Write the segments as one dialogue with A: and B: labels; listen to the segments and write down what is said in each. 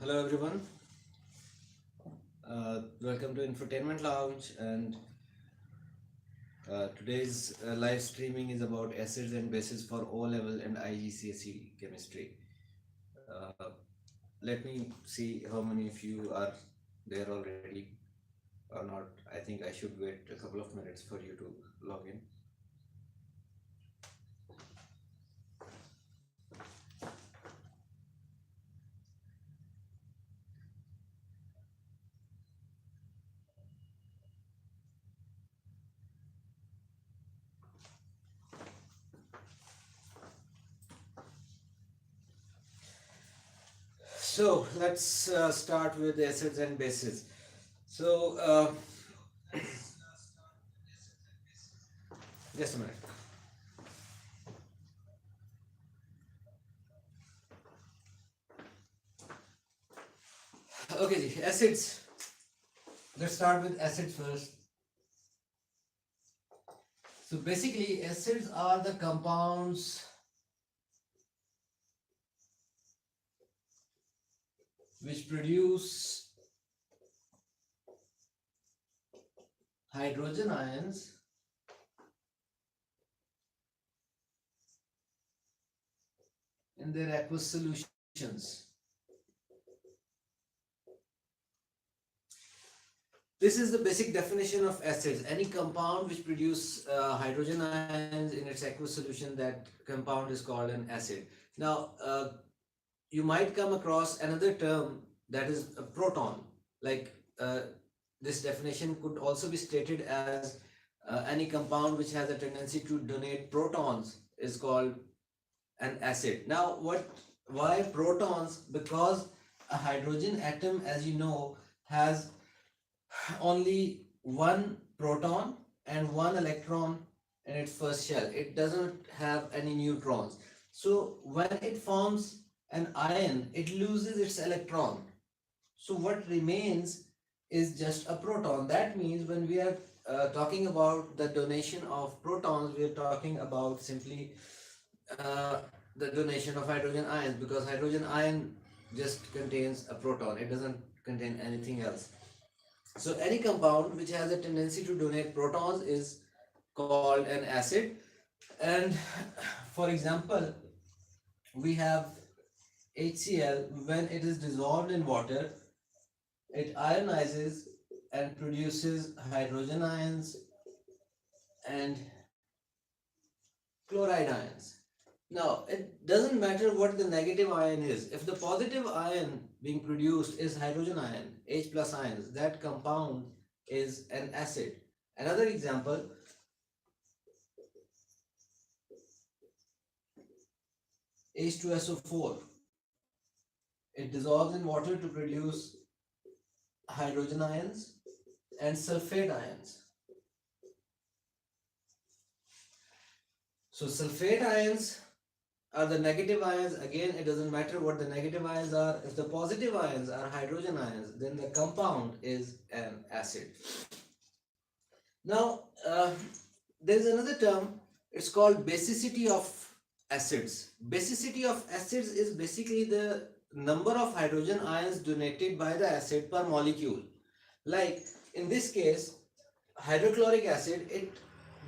A: Hello everyone. Welcome to Infotainment Lounge, and today's live streaming is about acids and bases for O level and IGCSE chemistry. Uh, Let me see how many of you are there already or not. I think I should wait a couple of minutes for you to log in. So let's start with acids and bases. So just a minute. Okay, acids. Let's start with acids first. So basically, acids are the compounds which produce hydrogen ions in their aqueous solutions. This is the basic definition of acids. Any compound which produce hydrogen ions in its aqueous solution, that compound is called an acid. Now, you might come across another term, that is a proton. Like this definition could also be stated as any compound which has a tendency to donate protons is called an acid. Now, why protons? Because a hydrogen atom, as you know, has only one proton and one electron in its first shell. It doesn't have any neutrons. So when it forms an ion, it loses its electron. So what remains is just a proton. That means when we are talking about the donation of protons, we are talking about simply uh, the donation of hydrogen ions, because hydrogen ion just contains a proton. It doesn't contain anything else. So any compound which has a tendency to donate protons is called an acid. And for example, we have HCl. When it is dissolved in water, it ionizes and produces hydrogen ions and chloride ions. Now, it doesn't matter what the negative ion is. If the positive ion being produced is hydrogen ion, H plus ions, that compound is an acid. Another example, H2SO4. It dissolves in water to produce hydrogen ions and sulfate ions. So sulfate ions are the negative ions. Again, it doesn't matter what the negative ions are. If the positive ions are hydrogen ions, then the compound is an acid. Now, there is another term. It's called basicity of acids. Basicity of acids is basically the number of hydrogen ions donated by the acid per molecule. Like in this case, hydrochloric acid, it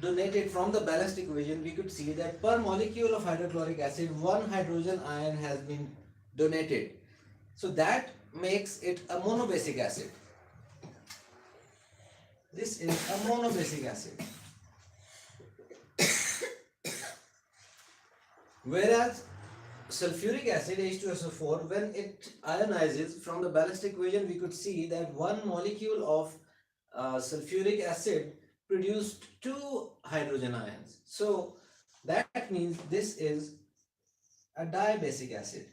A: donated from the balanced equation. We could see that per molecule of hydrochloric acid, one hydrogen ion has been donated. So that makes it a monobasic acid. This is a monobasic acid. Whereas sulfuric acid, H2SO4, when it ionizes from the balanced equation, we could see that one molecule of sulfuric acid produced two hydrogen ions. So that means this is a dibasic acid.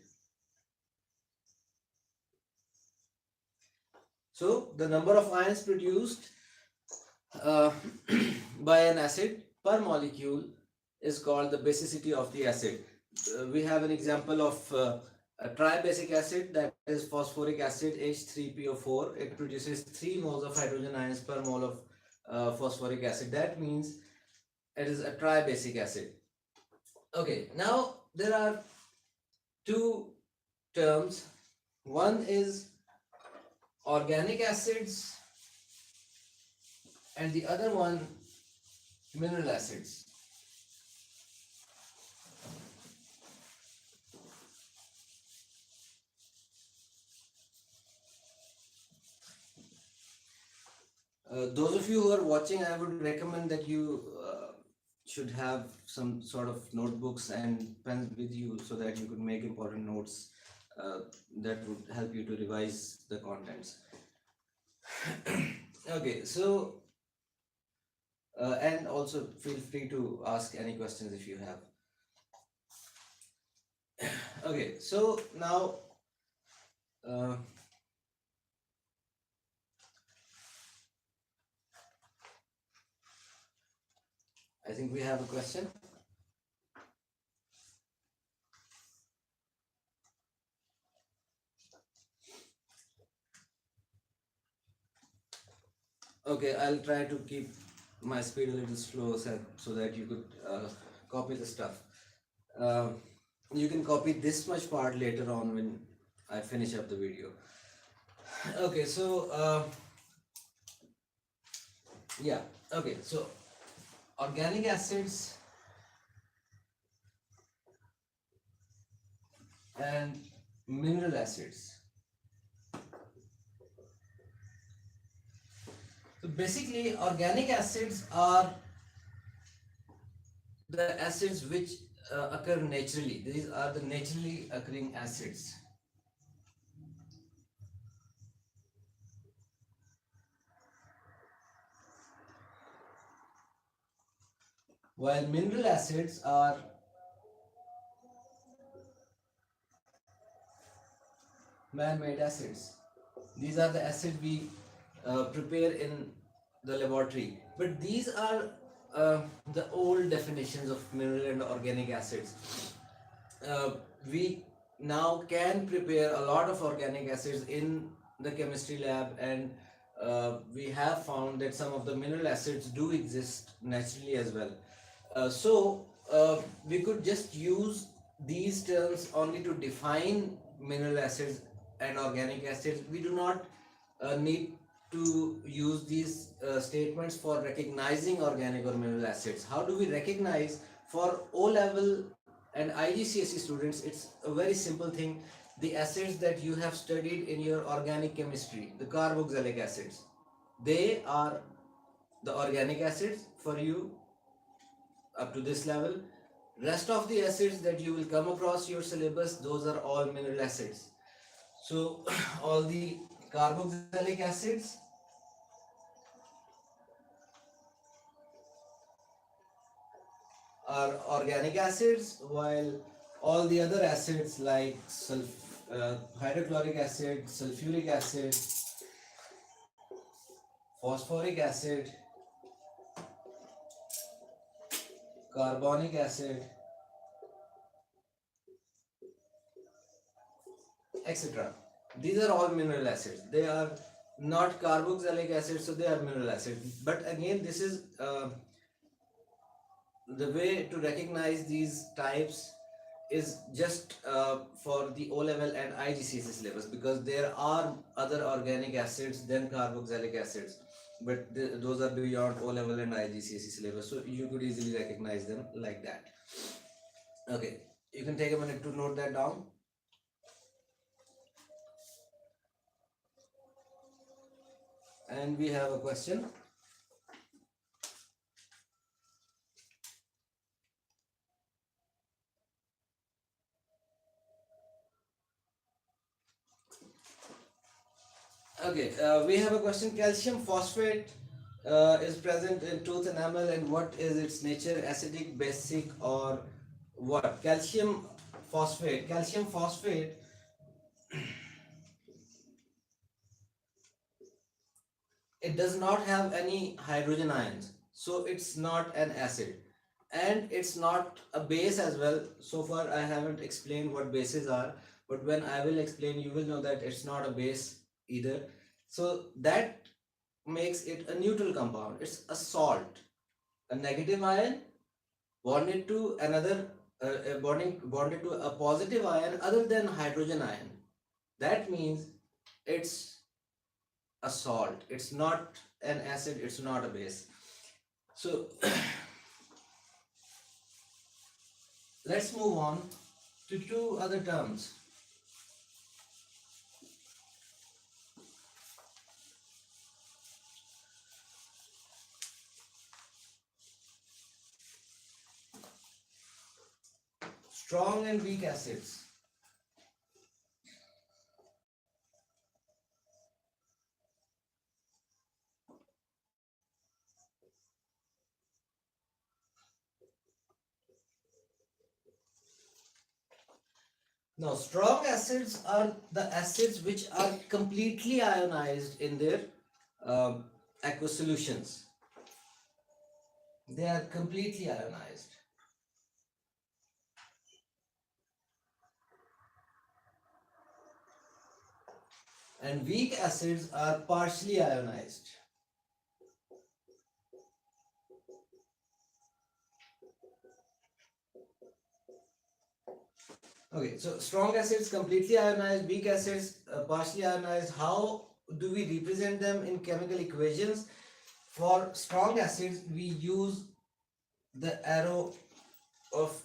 A: So the number of ions produced uh, by an acid per molecule is called the basicity of the acid. We have an example of a tribasic acid, that is phosphoric acid H3PO4. It produces 3 moles of hydrogen ions per mole of phosphoric acid. That means it is a tribasic acid. Okay, now there are two terms One is organic acids, and the other one mineral acids. Those of you who are watching, I would recommend that you should have some sort of notebooks and pens with you so that you could make important notes uh, that would help you to revise the contents. Okay, so and also feel free to ask any questions if you have. Okay, so now uh, I think we have a question. Okay, I'll try to keep my speed a little slow so that you could copy the stuff. Uh, you can copy this much part later on when I finish up the video. Okay, so yeah, okay, so organic acids and mineral acids. So basically, organic acids are the acids which occur naturally. These are the naturally occurring acids. While mineral acids are man-made acids. These are the acids we prepare in the laboratory. But these are the old definitions of mineral and organic acids. Uh, we now can prepare a lot of organic acids in the chemistry lab, and we have found that some of the mineral acids do exist naturally as well. We could just use these terms only to define mineral acids and organic acids. We do not need to use these statements for recognizing organic or mineral acids. How do we recognize? For O level and IGCSE students, it's a very simple thing. The acids that you have studied in your organic chemistry, the carboxylic acids, they are the organic acids for you up to this level. Rest of the acids that you will come across your syllabus, those are all mineral acids. So all the carboxylic acids are organic acids, while all the other acids like hydrochloric acid, sulfuric acid, phosphoric acid, carbonic acid, etc. These are all mineral acids. They are not carboxylic acids, so they are mineral acids. But again, this is the way to recognize these types is just for the O level and IGCSE syllabus, because there are other organic acids than carboxylic acids, but those are beyond O level and IGCSE syllabus, so you could easily recognize them like that. Okay, you can take a minute to note that down. And we have a question. Okay, we have a question. Calcium phosphate is present in tooth enamel, and what is its nature? Acidic, basic, or what? Calcium phosphate. Calcium phosphate it does not have any hydrogen ions, so it's not an acid, and it's not a base as well. So far I haven't explained what bases are, but when I will explain, you will know that it's not a base either. So that makes it a neutral compound. It's a salt, a negative ion bonded to another bonded to a positive ion other than hydrogen ion. that means it's a salt. It's not an acid, it's not a base. So let's move on to two other terms. Strong and weak acids. Now, strong acids are the acids which are completely ionized in their um, aqueous solutions. They are completely ionized. And weak acids are partially ionized. Okay, so strong acids completely ionized, weak acids partially ionized. How do we represent them in chemical equations? For strong acids, we use the arrow of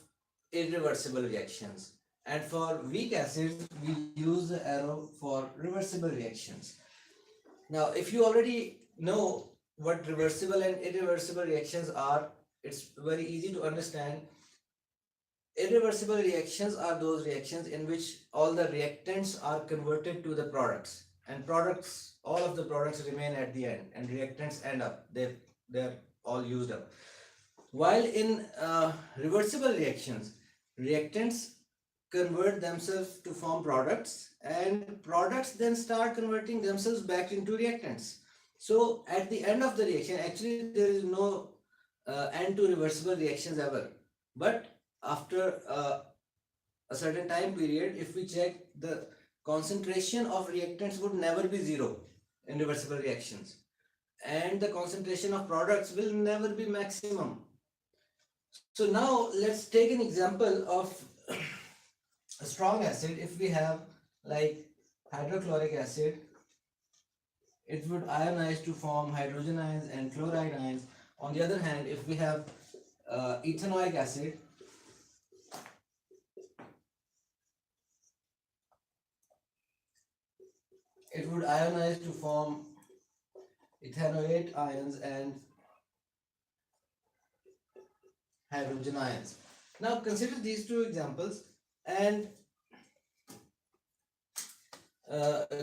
A: irreversible reactions, and for weak acids, we use the arrow for reversible reactions. Now, if you already know what reversible and irreversible reactions are, it's very easy to understand. Irreversible reactions are those reactions in which all the reactants are converted to the products, and products, all of the products remain at the end, and reactants end up, they're all used up. While in reversible reactions, reactants convert themselves to form products, and products then start converting themselves back into reactants. So at the end of the reaction, actually there is no end to reversible reactions ever. But after a certain time period, if we check, the concentration of reactants would never be zero in reversible reactions, and the concentration of products will never be maximum. So now let's take an example of a strong acid. If we have like hydrochloric acid, it would ionize to form hydrogen ions and chloride ions. On the other hand, if we have ethanoic acid, it would ionize to form ethanoate ions and hydrogen ions. Now consider these two examples, and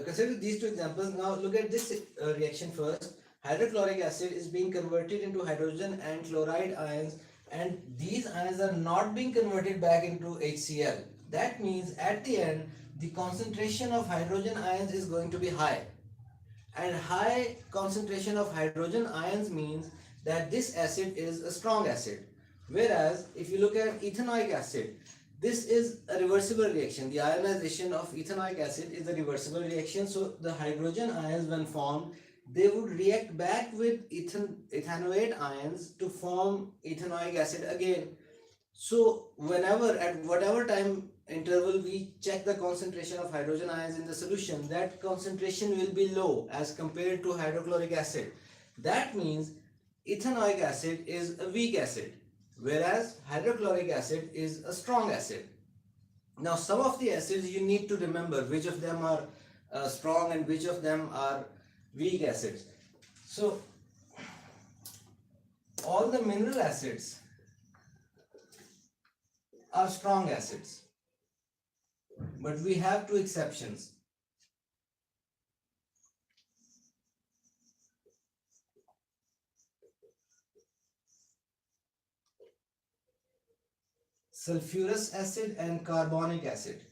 A: consider these two examples. Now look at this reaction first. Hydrochloric acid is being converted into hydrogen and chloride ions, and these ions are not being converted back into HCl. That means at the end, the concentration of hydrogen ions is going to be high. And high concentration of hydrogen ions means that this acid is a strong acid. Whereas if you look at ethanoic acid, this is a reversible reaction. The ionization of ethanoic acid is a reversible reaction. So the hydrogen ions, when formed, they would react back with ethanoate ions to form ethanoic acid again. So whenever, at whatever time interval we check the concentration of hydrogen ions in the solution, that concentration will be low as compared to hydrochloric acid. That means ethanoic acid is a weak acid, whereas hydrochloric acid is a strong acid. Now some of the acids you need to remember which of them are strong and which of them are weak acids. So all the mineral acids are strong acids, but we have two exceptions. Sulfurous acid and carbonic acid.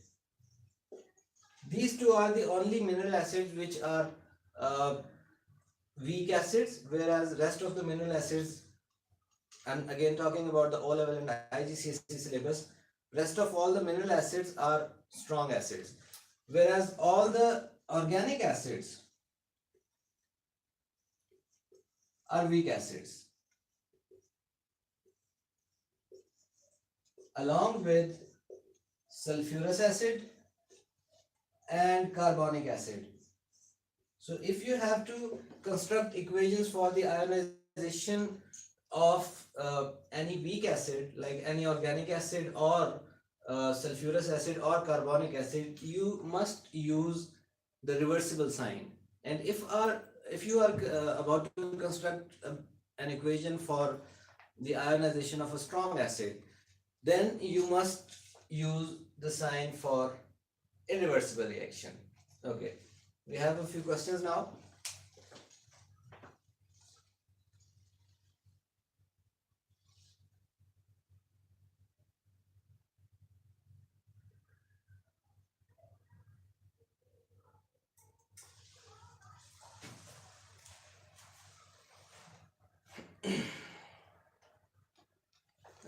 A: These two are the only mineral acids which are uh, weak acids, whereas rest of the mineral acids, and again talking about the O level and IGCSE syllabus, rest of all the mineral acids are strong acids, whereas all the organic acids are weak acids. Along with sulfurous acid and carbonic acid. So if you have to construct equations for the ionization of any weak acid like any organic acid or sulfurous acid or carbonic acid, you must use the reversible sign. And if you are about to construct an equation for the ionization of a strong acid, then you must use the sign for irreversible reaction. Okay, we have a few questions now.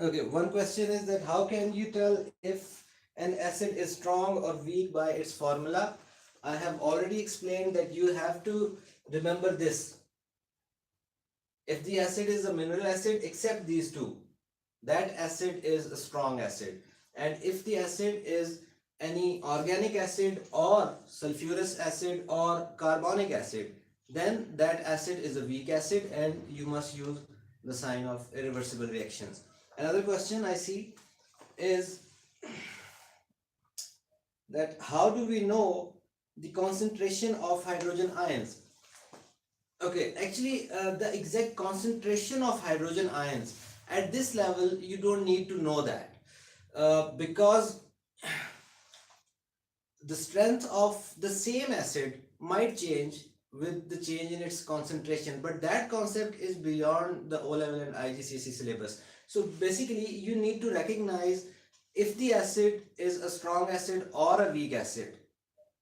A: Okay, one question is that how can you tell if an acid is strong or weak by its formula? I have already explained that you have to remember this. If the acid is a mineral acid, except these two, that acid is a strong acid. And if the acid is any organic acid or sulfurous acid or carbonic acid, then that acid is a weak acid and you must use the sign of irreversible reactions. Another question I see is that how do we know the concentration of hydrogen ions? Okay, actually, the exact concentration of hydrogen ions at this level, you don't need to know that because the strength of the same acid might change with the change in its concentration, but that concept is beyond the O level and IGCSE syllabus. So basically, you need to recognize if the acid is a strong acid or a weak acid.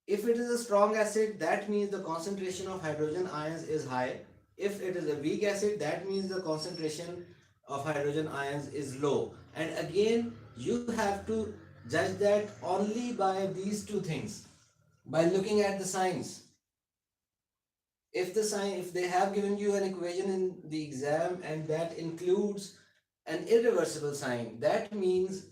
A: If it is a strong acid, that means the concentration of hydrogen ions is high. If it is a weak acid, that means the concentration of hydrogen ions is low. And again, you have to judge that only by these two things, by looking at the signs. If they have given you an equation in the exam and that includes an irreversible sign, that means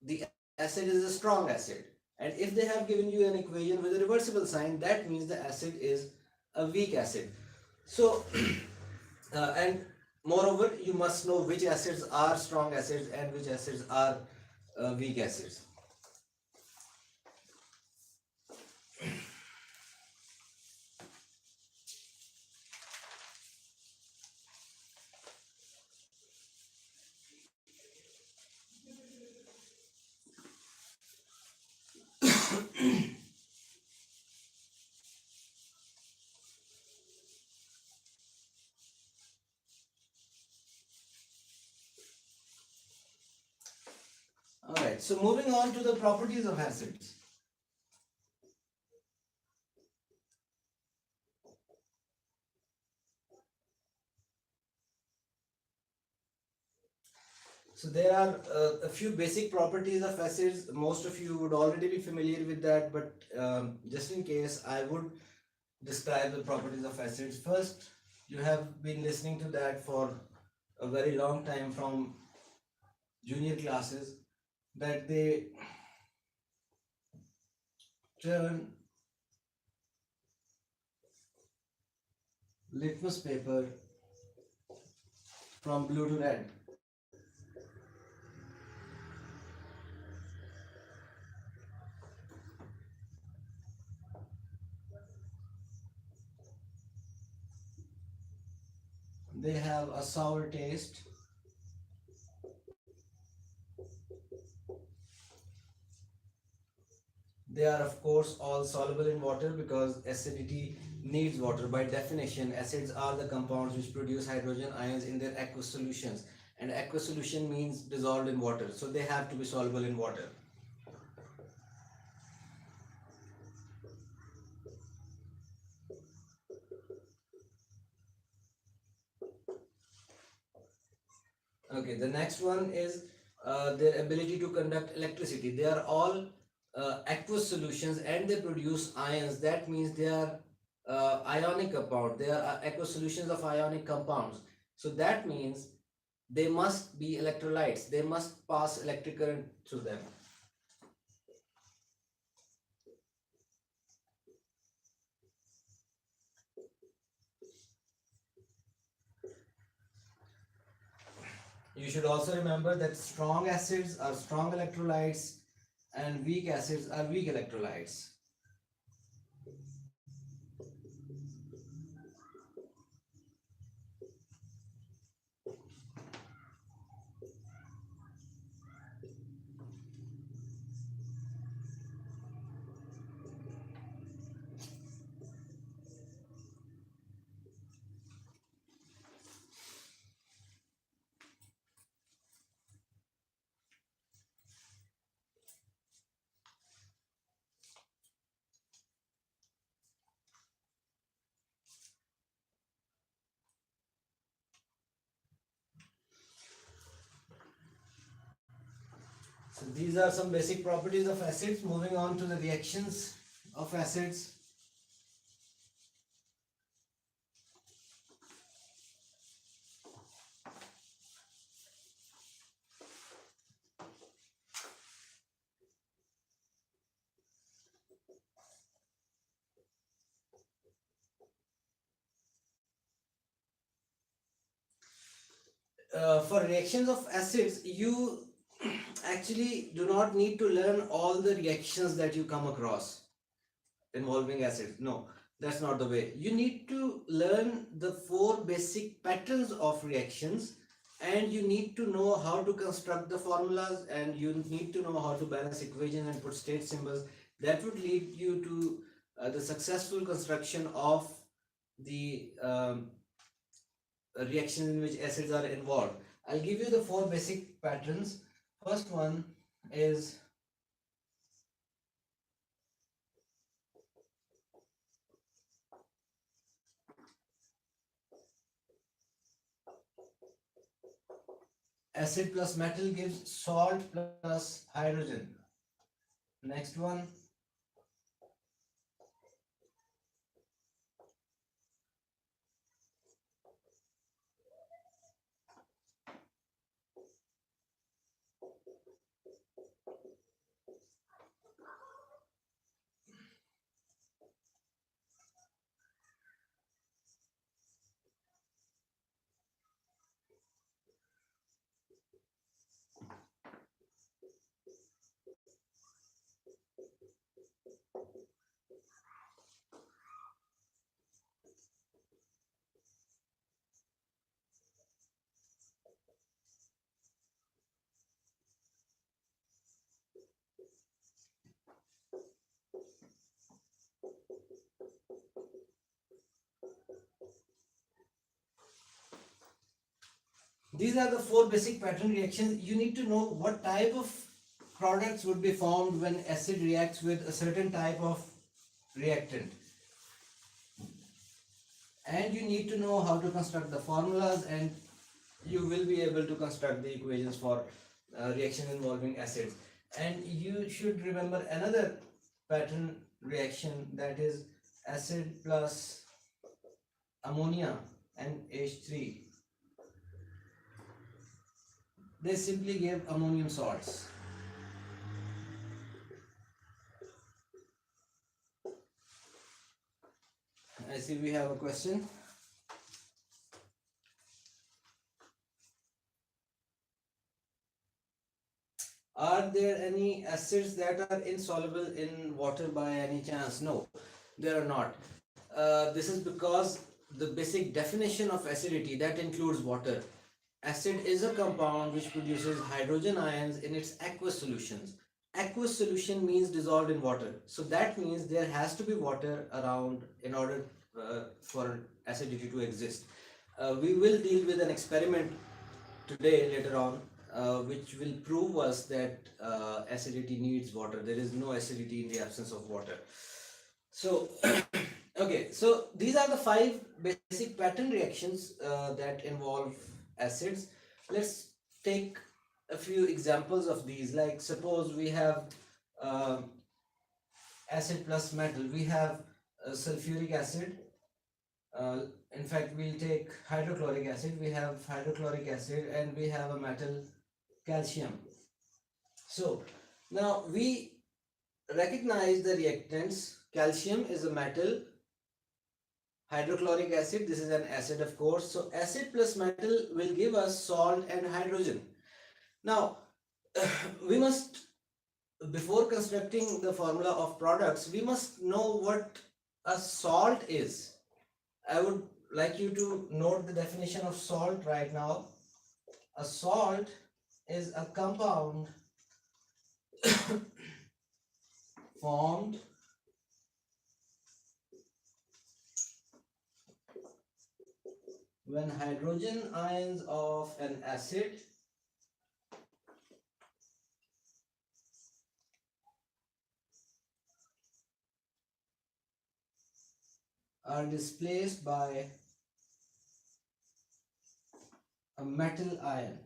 A: the acid is a strong acid. And if they have given you an equation with a reversible sign, that means the acid is a weak acid. So and moreover, you must know which acids are strong acids and which acids are weak acids. All right, so moving on to the properties of acids. So there are a few basic properties of acids. Most of you would already be familiar with that, but just in case, I would describe the properties of acids. First, you have been listening to that for a very long time from junior classes, that they turn litmus paper from blue to red. They have a sour taste. They are of course all soluble in water because acidity needs water. By definition, acids are the compounds which produce hydrogen ions in their aqueous solutions. And aqueous solution means dissolved in water. So they have to be soluble in water. Okay, the next one is their ability to conduct electricity. They are all aqueous solutions and they produce ions. That means they are ionic compound. They are aqueous solutions of ionic compounds. So that means they must be electrolytes. They must pass electric current through them. You should also remember that strong acids are strong electrolytes and weak acids are weak electrolytes. So these are some basic properties of acids. Moving on to the reactions of acids. For reactions of acids, you actually do not need to learn all the reactions that you come across involving acids. No, that's not the way. You need to learn the four basic patterns of reactions, and you need to know how to construct the formulas, and you need to know how to balance equations and put state symbols. That would lead you to the successful construction of the reactions in which acids are involved. I'll give you the four basic patterns. First one is acid plus metal gives salt plus hydrogen. Next one, these are the four basic pattern reactions. You need to know what type of products would be formed when acid reacts with a certain type of reactant. And you need to know how to construct the formulas, and you will be able to construct the equations for reactions involving acids. And you should remember another pattern reaction, that is acid plus ammonia and H3. They simply give ammonium salts. I see we have a question. Are there any acids that are insoluble in water by any chance? No, there are not. This is because the basic definition of acidity that includes water. Acid is a compound which produces hydrogen ions in its aqueous solutions. Aqueous solution means dissolved in water. So that means there has to be water around in order for acidity to exist. We will deal with an experiment today later on, which will prove us that acidity needs water. There is no acidity in the absence of water. So, okay, so these are the five basic pattern reactions that involve acids. Let's take a few examples of these. Like, suppose we have uh, acid plus metal. We have sulfuric acid. In fact, we'll take hydrochloric acid. We have hydrochloric acid, and we have a metal, calcium. So now we recognize the reactants. Calcium is a metal, hydrochloric acid. This is an acid, of course. So acid plus metal will give us salt and hydrogen. Now, we must, before constructing the formula of products, we must know what a salt is. I would like you to note the definition of salt right now. A salt is a compound formed when hydrogen ions of an acid are displaced by a metal ion.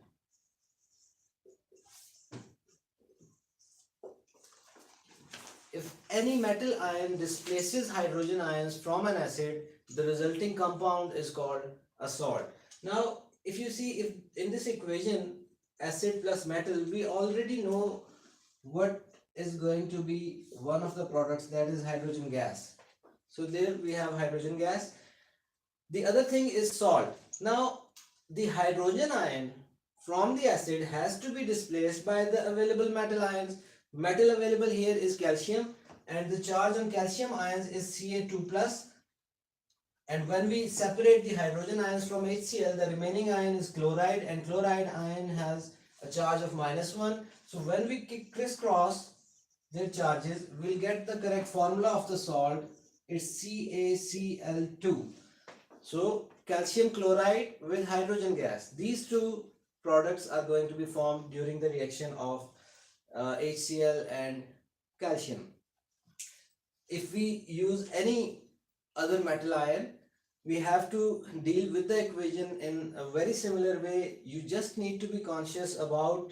A: If any metal ion displaces hydrogen ions from an acid, the resulting compound is called a salt. Now, if you see, if in this equation acid plus metal, we already know what is going to be one of the products, that is hydrogen gas. So there we have hydrogen gas. The other thing is salt. Now, the hydrogen ion from the acid has to be displaced by the available metal ions. Metal available here is calcium, and the charge on calcium ions is Ca2 plus. And when we separate the hydrogen ions from HCl, the remaining ion is chloride, and chloride ion has a charge of -1. So when we crisscross their charges, we'll get the correct formula of the salt. It's CaCl2. So calcium chloride with hydrogen gas. These two products are going to be formed during the reaction of HCl and calcium. If we use any other metal ion, we have to deal with the equation in a very similar way. You just need to be cautious about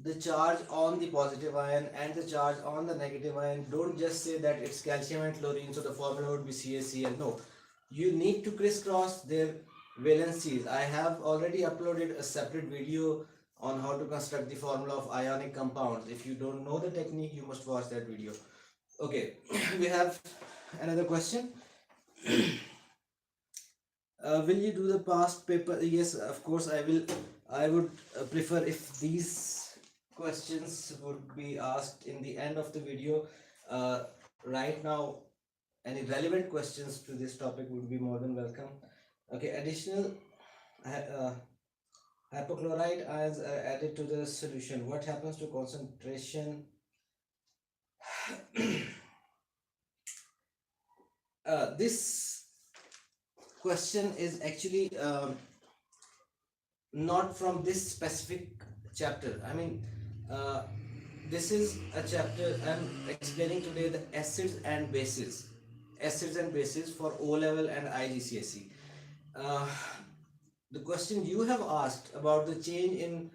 A: the charge on the positive ion and the charge on the negative ion. Don't just say that it's calcium and chlorine, so the formula would be CaCl. No, you need to crisscross their valencies. I have already uploaded a separate video on how to construct the formula of ionic compounds. If you don't know the technique, you must watch that video. Okay, we have another question. Will you do the past paper? Yes, of course I will. I would prefer if these questions would be asked in the end of the video. Right now, any relevant questions to this topic would be more than welcome. Okay, additional hypochlorite ions are added to the solution. What happens to concentration? This question is actually not from this specific chapter. I mean, this is a chapter I'm explaining today, the acids and bases. Acids and bases for O level and IGCSE. Uh, the question you have asked about the change in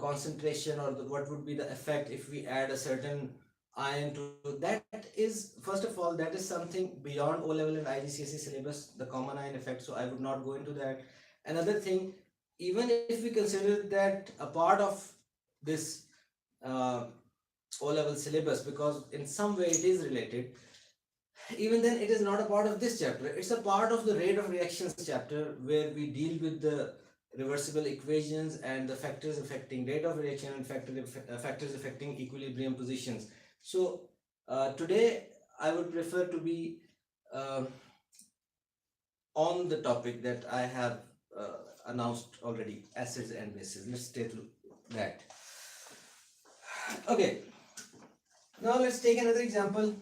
A: concentration, or what would be the effect if we add a certain ion to that, is, first of all, that is something beyond O level and IGCSE syllabus, the common ion effect, so I would not go into that. Another thing, even if we consider that a part of this uh, O level syllabus, because in some way it is related, even then it is not a part of this chapter. It's a part of the rate of reactions chapter, where we deal with the reversible equations and the factors affecting rate of reaction and factors affecting equilibrium positions. So today I would prefer to be uh, on the topic that I have announced already, acids and bases. Let's take a look at that. Okay, now let's take another example.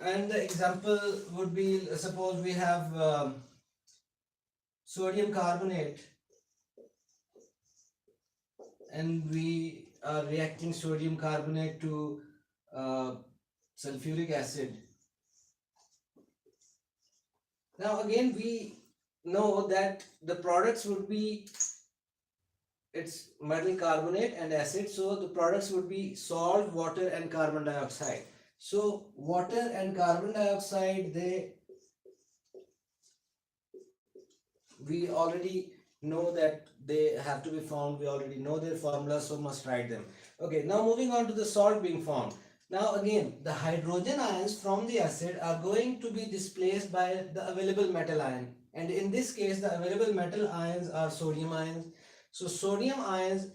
A: And the example would be, suppose we have sodium carbonate, and we are reacting sodium carbonate to sulfuric acid. Now again, we know that the products would be, it's metal carbonate and acid, so the products would be salt, water and carbon dioxide. So water and carbon dioxide, they we already know that they have to be formed. We already know their formulas, so must write them. Okay, now moving on to the salt being formed. Now again, the hydrogen ions from the acid are going to be displaced by the available metal ion. And in this case, the available metal ions are sodium ions. So sodium ions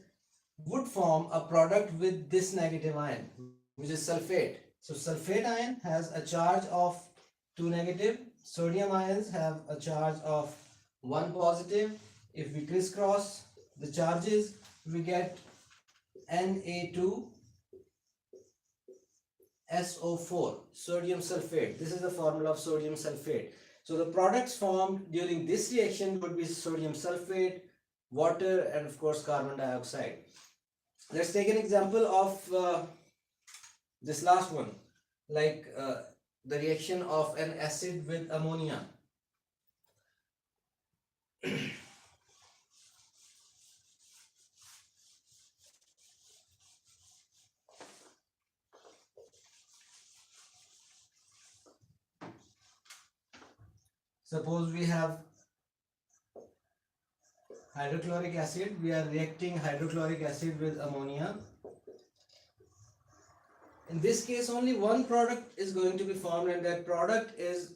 A: would form a product with this negative ion, which is sulfate. So sulfate ion has a charge of 2 negative, sodium ions have a charge of 1 positive. If we crisscross the charges, we get Na2SO4, sodium sulfate. This is the formula of sodium sulfate. So the products formed during this reaction would be sodium sulfate, water, and of course carbon dioxide. Let's take an example of this last one, like the reaction of an acid with ammonia. Suppose we have hydrochloric acid, we are reacting hydrochloric acid with ammonia. In this case, only one product is going to be formed, and that product is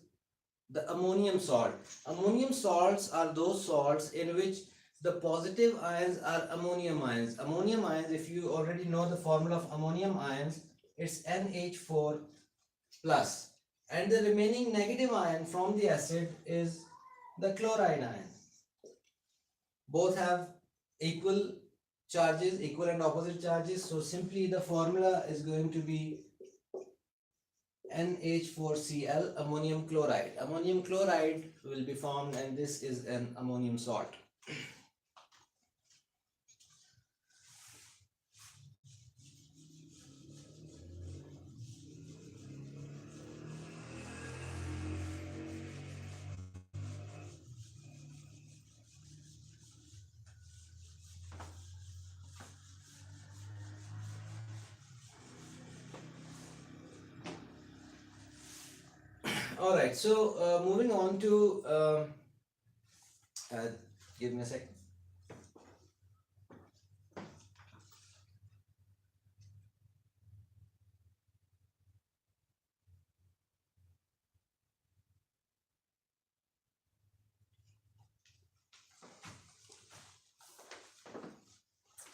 A: the ammonium salt. Ammonium salts are those salts in which the positive ions are ammonium ions. Ammonium ions, if you already know the formula of ammonium ions, it's NH4 plus. And the remaining negative ion from the acid is the chloride ion. Both have equal charges, equal and opposite charges. So simply the formula is going to be NH4Cl, ammonium chloride. Ammonium chloride will be formed, and this is an ammonium salt. All right, so moving on to uh, give me a second.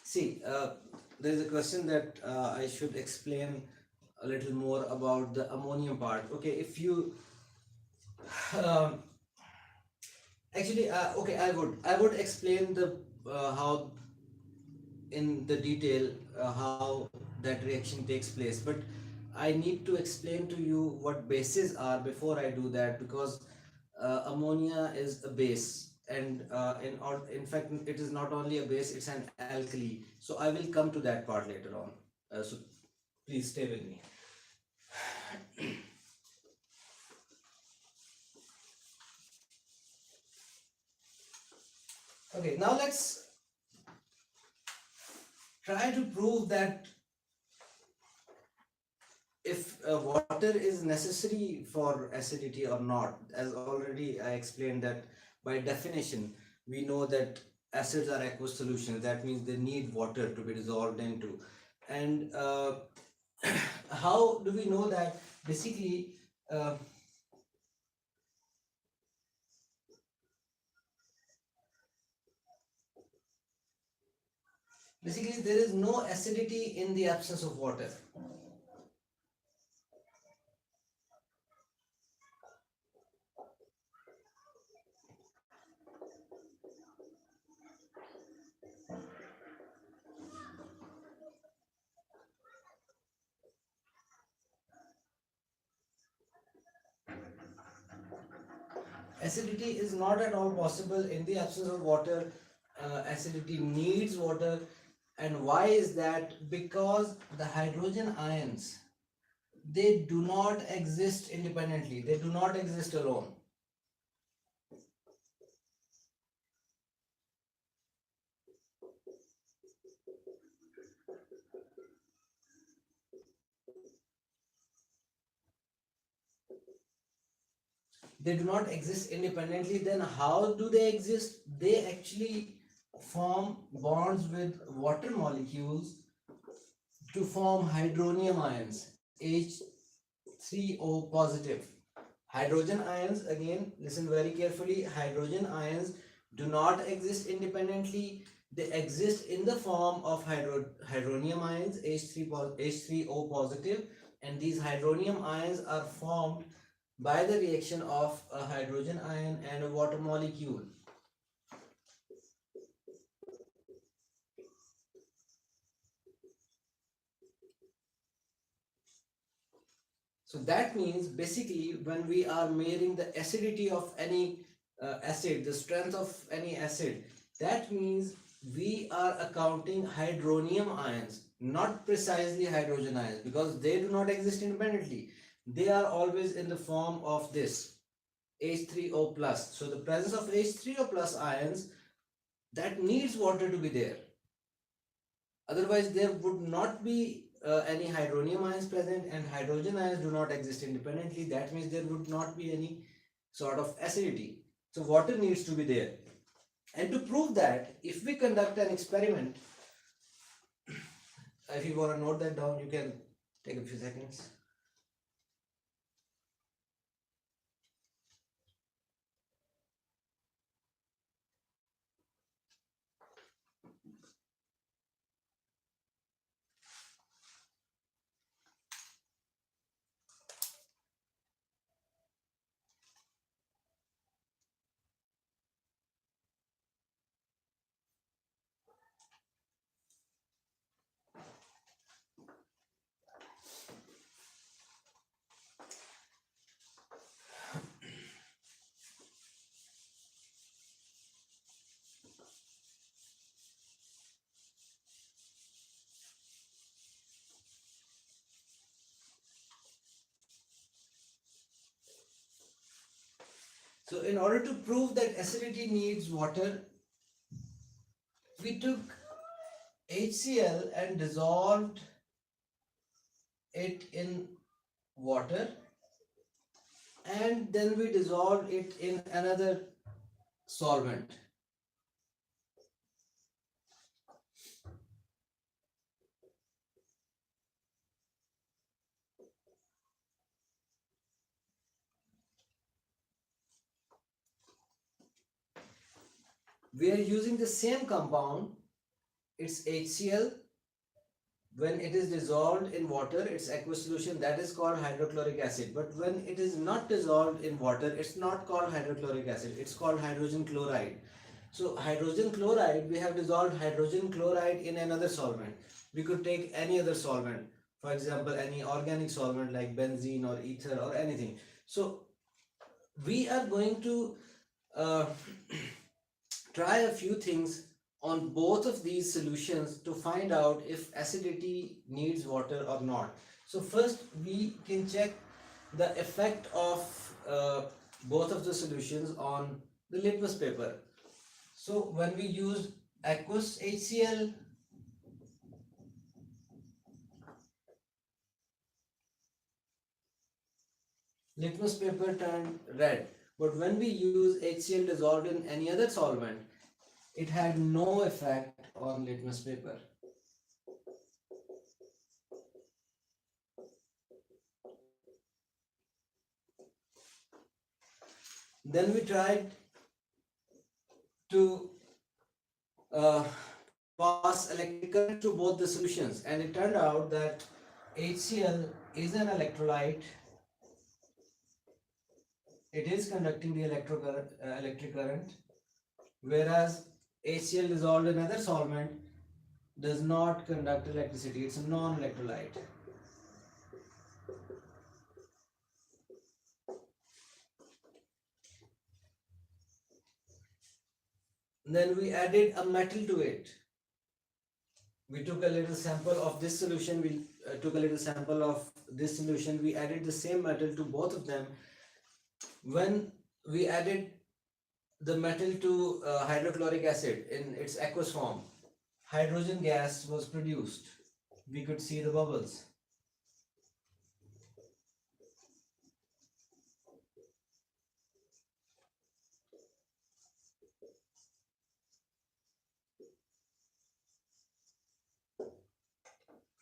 A: See, there is a question that I should explain a little more about the ammonium part. Okay, if you um, actually, okay, I would explain the how in the detail how that reaction takes place, but I need to explain to you what bases are before I do that, because ammonia is a base, and in fact it is not only a base, it's an alkali. So I will come to that part later on, so please stay with me. Okay, now let's try to prove that if water is necessary for acidity or not. As already I explained that by definition we know that acids are aqueous solutions. That means they need water to be dissolved into. And how do we know that? Basically, basically there is no acidity in the absence of water. Acidity is not at all possible in the absence of water. Acidity needs water. And why is that? Because the hydrogen ions, they do not exist independently, they do not exist alone. they do not exist independently, then how do they exist? They actually form bonds with water molecules to form hydronium ions, H3O positive. Hydrogen ions, again, listen very carefully. Hydrogen ions do not exist independently. They exist in the form of hydronium ions, H3O positive, and these hydronium ions are formed by the reaction of a hydrogen ion and a water molecule. So that means basically when we are measuring the acidity of any acid, the strength of any acid, that means we are accounting hydronium ions, not precisely hydrogen ions, because they do not exist independently. They are always in the form of this H3O plus. So the presence of H3O plus ions, that needs water to be there. Otherwise, there would not be any hydronium ions present, and hydrogen ions do not exist independently. That means there would not be any sort of acidity. So water needs to be there. And to prove that, if we conduct an experiment, if you want to note that down, you can take a few seconds. So in order to prove that acidity needs water, we took HCl and dissolved it in water, and then we dissolved it in another solvent. We are using the same compound, it's HCl. When it is dissolved in water, its aqueous solution, that is called hydrochloric acid. But when it is not dissolved in water, it's not called hydrochloric acid, it's called hydrogen chloride. So hydrogen chloride, we have dissolved hydrogen chloride in another solvent. We could take any other solvent, for example any organic solvent like benzene or ether or anything. So we are going to uh, try a few things on both of these solutions to find out if acidity needs water or not. So first we can check the effect of both of the solutions on the litmus paper. So when we use aqueous HCl, litmus paper turned red. But when we use HCl dissolved in any other solvent, it had no effect on litmus paper. Then we tried to pass electric current through both the solutions, and it turned out that HCl is an electrolyte. It is conducting the electric current, whereas HCl dissolved in other solvent does not conduct electricity. It's a non-electrolyte. Then we added a metal to it. We took a little sample of this solution, we took a little sample of this solution, we added the same metal to both of them. When we added the metal to hydrochloric acid in its aqueous form, hydrogen gas was produced. We could see the bubbles.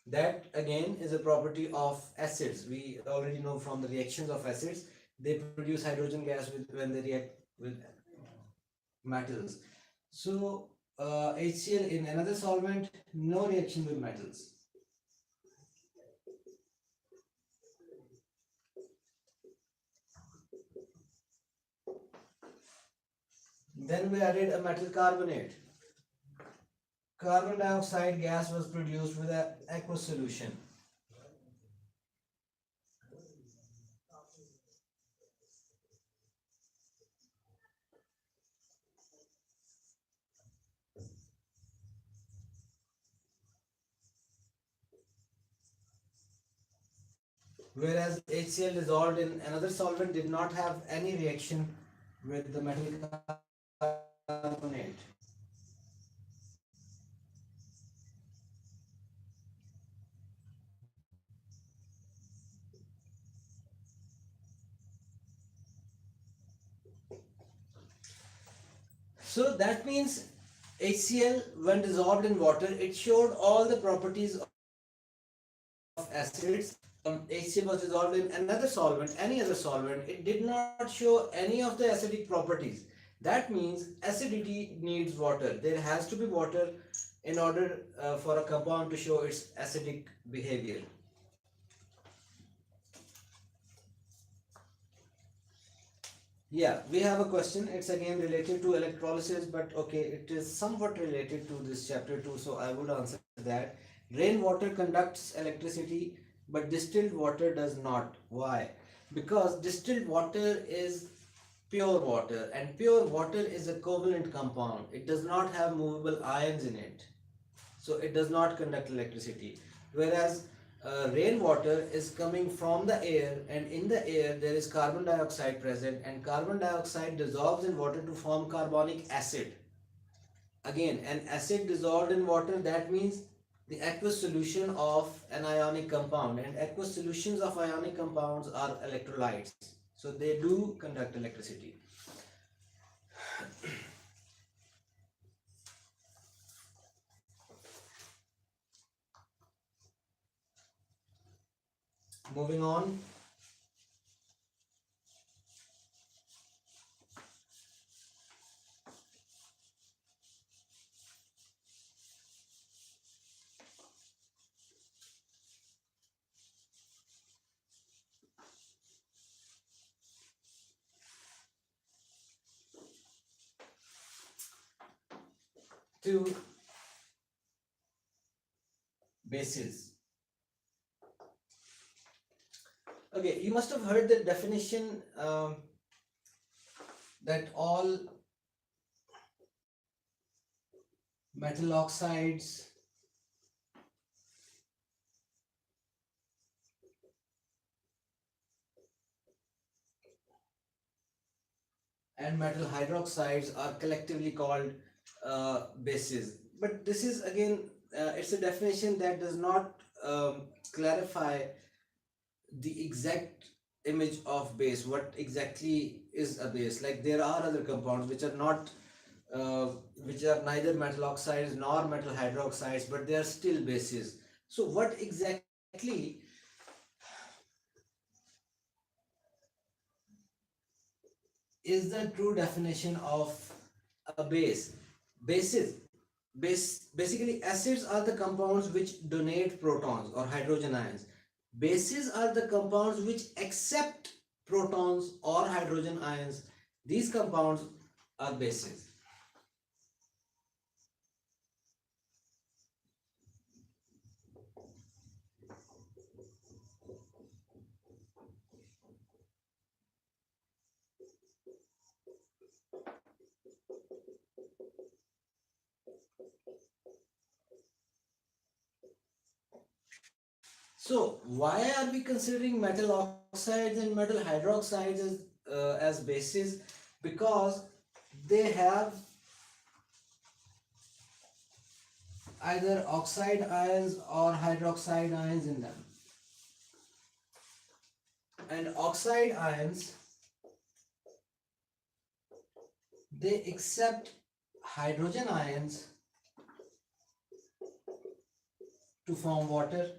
A: That again is a property of acids. We already know from the reactions of acids, they produce hydrogen gas when they react with metals. So HCl in another solvent, no reaction with metals. Then we added a metal carbonate. Carbon dioxide gas was produced with an aqueous solution. Whereas HCl dissolved in another solvent did not have any reaction with the metal carbonate. So that means HCl, when dissolved in water, it showed all the properties of acids. HCl was dissolved in another solvent, any other solvent, it did not show any of the acidic properties. That means acidity needs water. There has to be water in order for a compound to show its acidic behavior. Yeah, we have a question. It's again related to electrolysis, but okay, it is somewhat related to this chapter too, so I would answer that. Rainwater conducts electricity, but distilled water does not. Why? Because distilled water is pure water, and pure water is a covalent compound. It does not have movable ions in it, so it does not conduct electricity. Whereas rainwater is coming from the air, and in the air there is carbon dioxide present, and carbon dioxide dissolves in water to form carbonic acid. Again, an acid dissolved in water, that means the aqueous solution of an ionic compound, and aqueous solutions of ionic compounds are electrolytes, so they do conduct electricity. Moving on to bases. Okay, you must have heard the definition that all metal oxides and metal hydroxides are collectively called bases. But this is again, it's a definition that does not clarify the exact image of base. What exactly is a base? Like there are other compounds which are not, which are neither metal oxides nor metal hydroxides, but they are still bases. So what exactly is the true definition of a base? Bases, basically acids are the compounds which donate protons or hydrogen ions. Bases are the compounds which accept protons or hydrogen ions. These compounds are bases. So why are we considering metal oxides and metal hydroxides as bases? Because they have either oxide ions or hydroxide ions in them. And oxide ions they accept hydrogen ions to form water.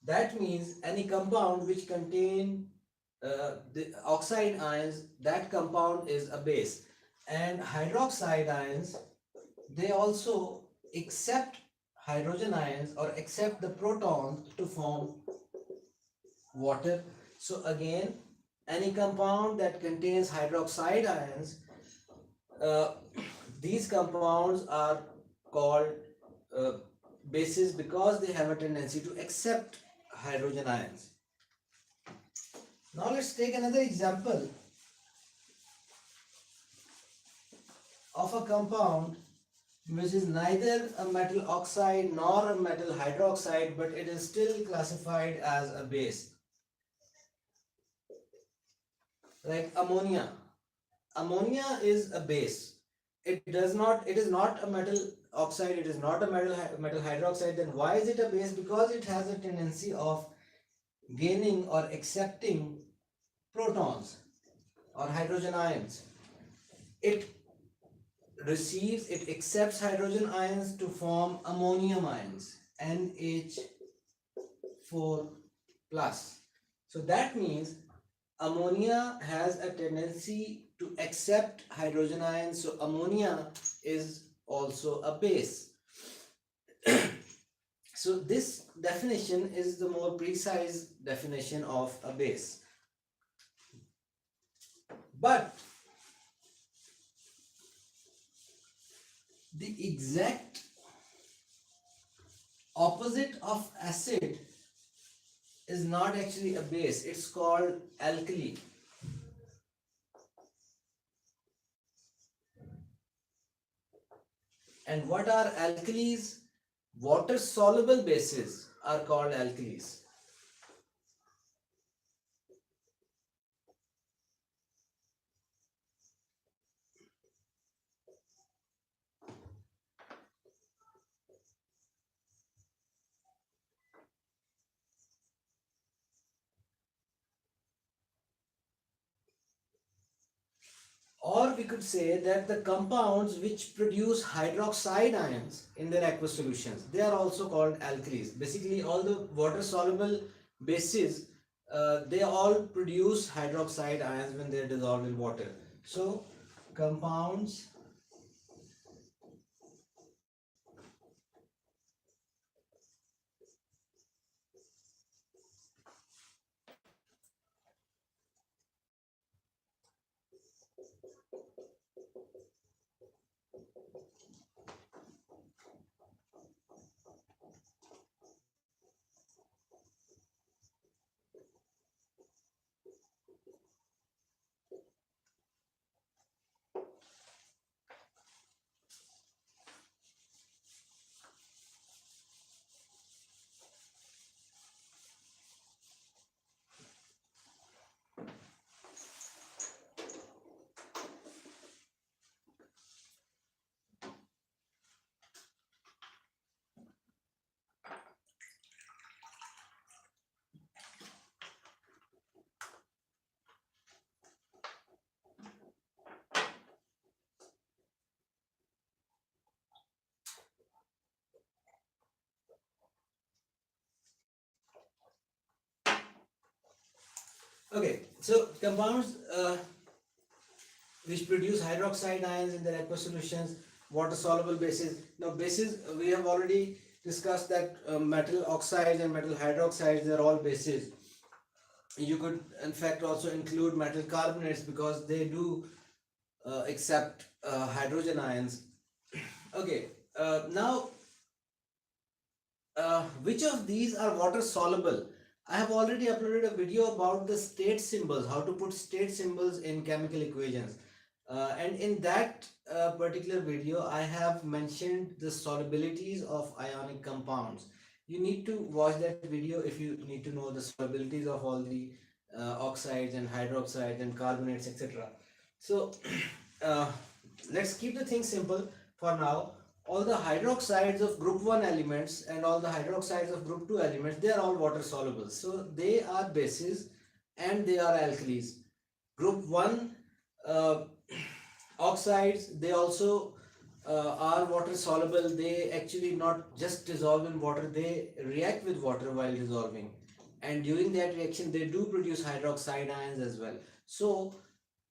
A: That means any compound which contain the oxide ions, that compound is a base. And hydroxide ions, they also accept hydrogen ions or accept the protons to form water. So again, any compound that contains hydroxide ions, uh, these compounds are called uh, bases because they have a tendency to accept hydrogen ions. Now let's take another example of a compound which is neither a metal oxide nor a metal hydroxide, but it is still classified as a base, like ammonia. Ammonia is a base. It is not a metal oxide, it is not a metal hydroxide. Then why is it a base? Because it has a tendency of gaining or accepting protons or hydrogen ions. It accepts hydrogen ions to form ammonium ions, NH4 plus. So that means ammonia has a tendency to accept hydrogen ions, so ammonia is also a base. So this definition is the more precise definition of a base. But the exact opposite of acid is not actually a base, it's called alkali. And what are alkalis? Water soluble bases are called alkalis. Or we could say that the compounds which produce hydroxide ions in their aqueous solutions, they are also called alkalis. Basically, all the water soluble bases, they all produce hydroxide ions when they are dissolved in water. So, compounds Okay, so compounds which produce hydroxide ions in their aqueous solutions, water soluble bases. Now, bases, we have already discussed that metal oxides and metal hydroxides, they are all bases. You could, in fact, also include metal carbonates because they do accept hydrogen ions. Okay, now which of these are water soluble? I have already uploaded a video about the state symbols, how to put state symbols in chemical equations. And in that particular video, I have mentioned the solubilities of ionic compounds. You need to watch that video if you need to know the solubilities of all the oxides and hydroxides and carbonates, etc. So, uh, let's keep the thing simple for now. All the hydroxides of group 1 elements and all the hydroxides of group 2 elements, they are all water soluble, so they are bases and they are alkalis. Group 1 uh, Oxides, they also are water soluble. They actually not just dissolve in water, they react with water while dissolving, and during that reaction they do produce hydroxide ions as well. So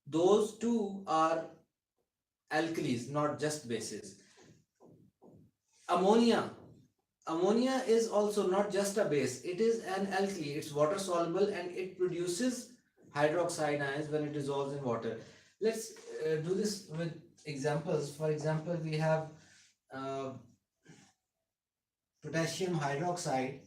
A: those two are alkalis, not just bases. Ammonia ammonia is also not just a base, it is an alkali. It's water soluble and it produces hydroxide ions when it dissolves in water. Let's do this with examples. For example, we have uh, potassium hydroxide.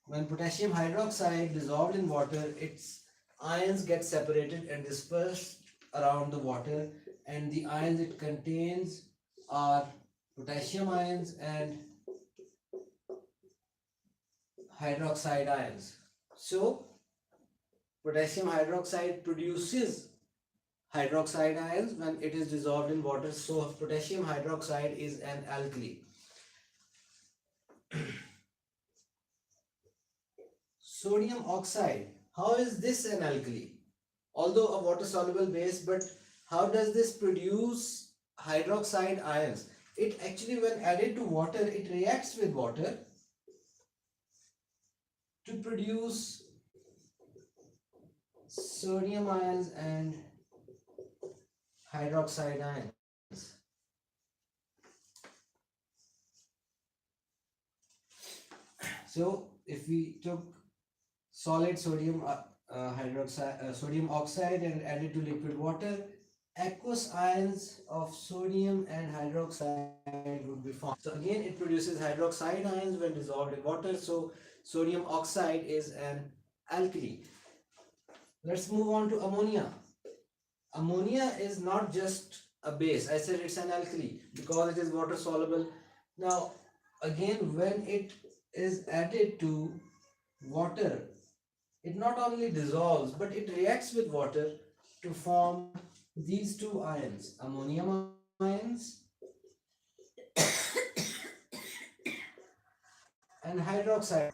A: When potassium hydroxide dissolved in water, its ions get separated and dispersed around the water, and the ions it contains are potassium ions and hydroxide ions. So, potassium hydroxide produces hydroxide ions when it is dissolved in water. So, potassium hydroxide is an alkali. Sodium oxide, how is this an alkali? Although a water soluble base, but how does this produce hydroxide ions? It actually, when added to water, it reacts with water to produce sodium ions and hydroxide ions. So if we took solid sodium sodium oxide and added to liquid water, aqueous ions of sodium and hydroxide would be formed. So again, it produces hydroxide ions when dissolved in water. So sodium oxide is an alkali. Let's move on to ammonia. Ammonia is not just a base. I said it's an alkali because it is water soluble. Now, again, when it is added to water, it not only dissolves but it reacts with water to form these two ions, ammonium ions and hydroxide.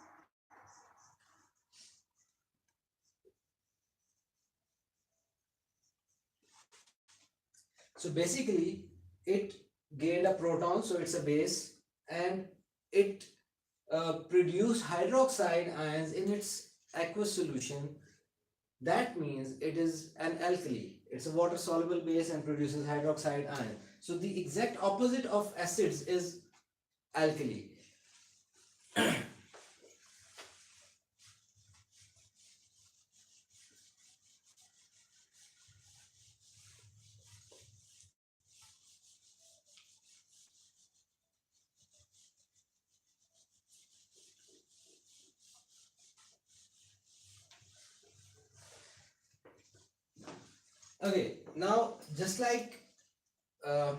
A: So basically, it gained a proton, so it's a base, and it produced hydroxide ions in its aqueous solution. That means it is an alkali. It's a water soluble base and produces hydroxide ion. So the exact opposite of acids is alkali. Okay, now just like uh,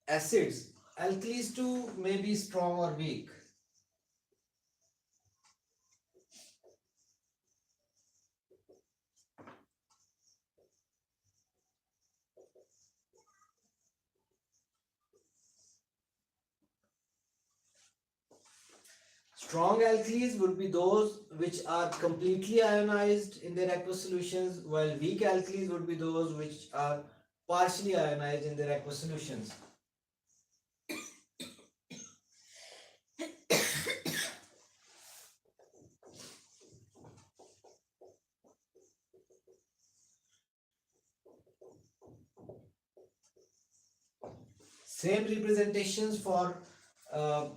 A: acids, alkalis too may be strong or weak. Strong alkalis would be those which are completely ionized in their aqueous solutions, while weak alkalis would be those which are partially ionized in their aqueous solutions. Same representations for uh,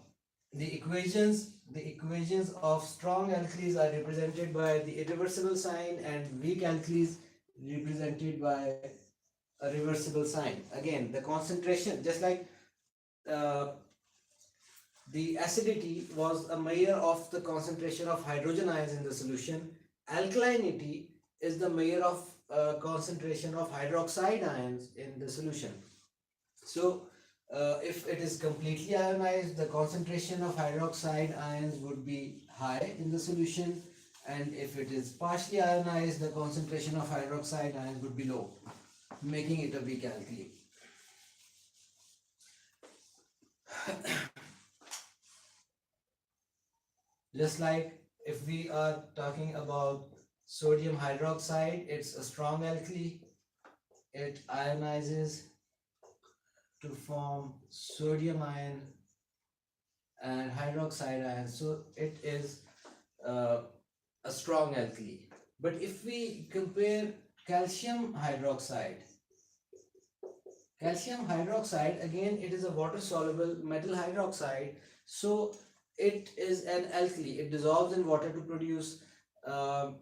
A: the equations. The equations of strong alkalis are represented by the irreversible sign, and weak alkalis represented by a reversible sign. Again, the concentration, just like uh, the acidity was a measure of the concentration of hydrogen ions in the solution. Alkalinity is the measure of concentration of hydroxide ions in the solution. So, if it is completely ionized, the concentration of hydroxide ions would be high in the solution, and if it is partially ionized, the concentration of hydroxide ions would be low, making it a weak alkali. Just like if we are talking about sodium hydroxide, it's a strong alkali. it ionizes to form sodium ion and hydroxide ion. So it is uh, a strong alkali. But if we compare calcium hydroxide, calcium hydroxide, again, it is a water soluble metal hydroxide. So it is an alkali. It dissolves in water to produce um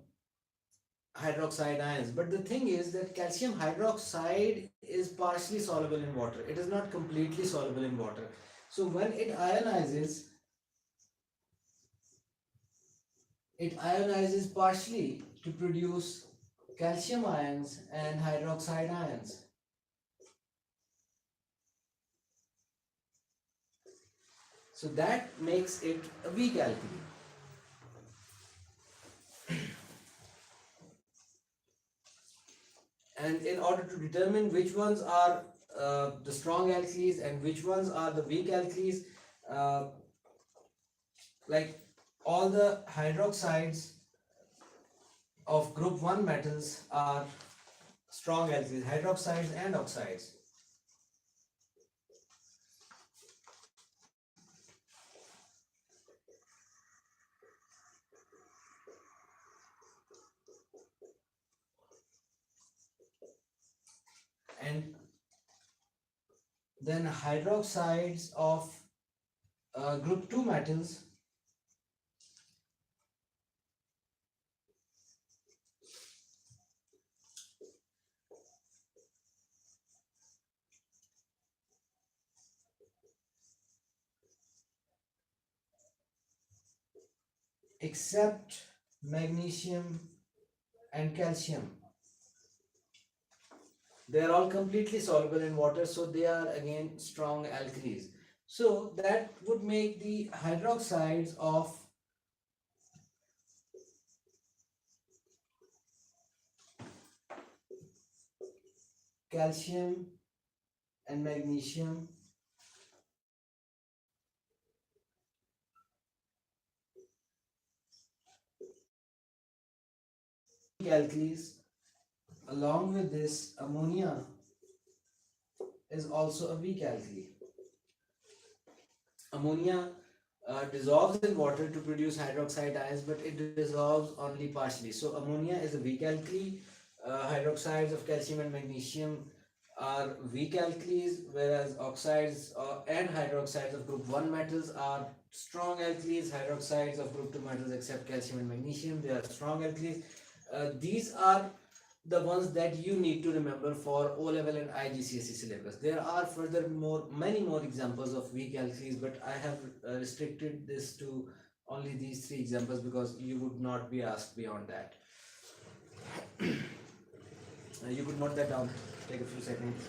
A: hydroxide ions. But the thing is that calcium hydroxide is partially soluble in water. It is not completely soluble in water. So when it ionizes partially to produce calcium ions and hydroxide ions. So that makes it a weak alkali. And in order to determine which ones are the strong alkalis and which ones are the weak alkalis, uh, like all the hydroxides of group 1 metals are strong alkalis, hydroxides and oxides. And then hydroxides of group 2 metals except magnesium and calcium. They are all completely soluble in water, so they are again strong alkalis. So that would make the hydroxides of calcium and magnesium alkalis. Along with this, ammonia is also a weak alkali. Ammonia dissolves in water to produce hydroxide ions, but it dissolves only partially. So ammonia is a weak alkali. Hydroxides of calcium and magnesium are weak alkalis, whereas oxides and hydroxides of group 1 metals are strong alkalis. Hydroxides of group 2 metals, except calcium and magnesium, they are strong alkalis. These are the ones that you need to remember for O level and IGCSE syllabus. There are many more examples of weak alkalis, but I have restricted this to only these three examples because you would not be asked beyond that. You could note that down. Take a few seconds.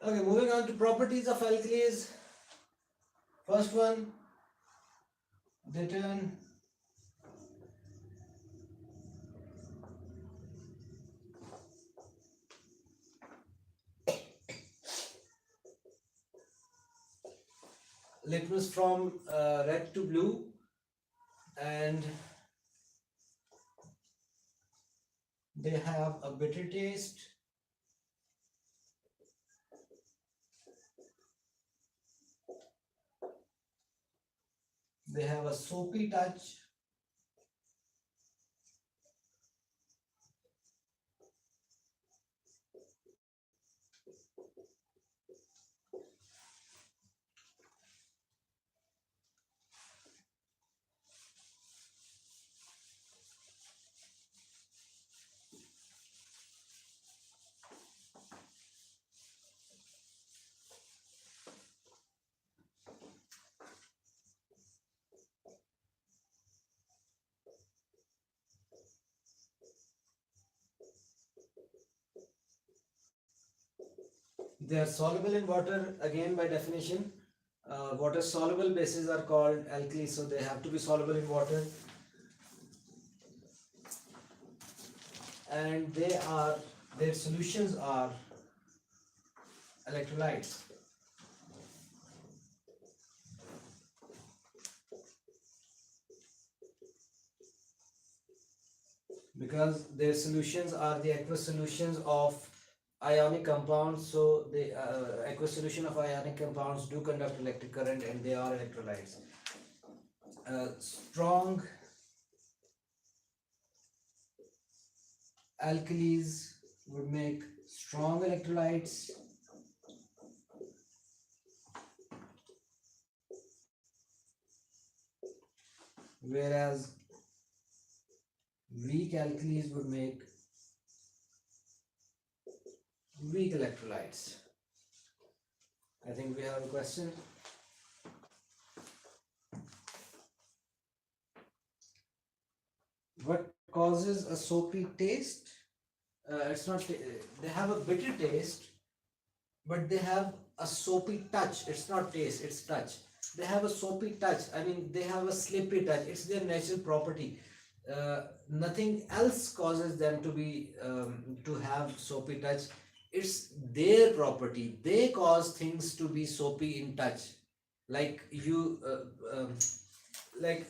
A: Okay, moving on to properties of alkalis. First one, they turn litmus from red to blue, and they have a bitter taste. They have a soapy touch. They are soluble in water again by definition. Water soluble bases are called alkalis, so they have to be soluble in water, and their solutions are electrolytes. Because their solutions are the aqueous solutions of ionic compounds, so the aqueous solution of ionic compounds do conduct electric current and they are electrolytes. Strong alkalis would make strong electrolytes, whereas weak alkalis would make weak electrolytes. I think we have a question. What causes a soapy taste? It's not. They have a bitter taste, but they have a soapy touch. It's not taste. It's touch. They have a soapy touch. I mean, they have a slippery touch. It's their natural property. Nothing else causes them to be to have soapy touch. It's their property. They cause things to be soapy in touch. Like you, like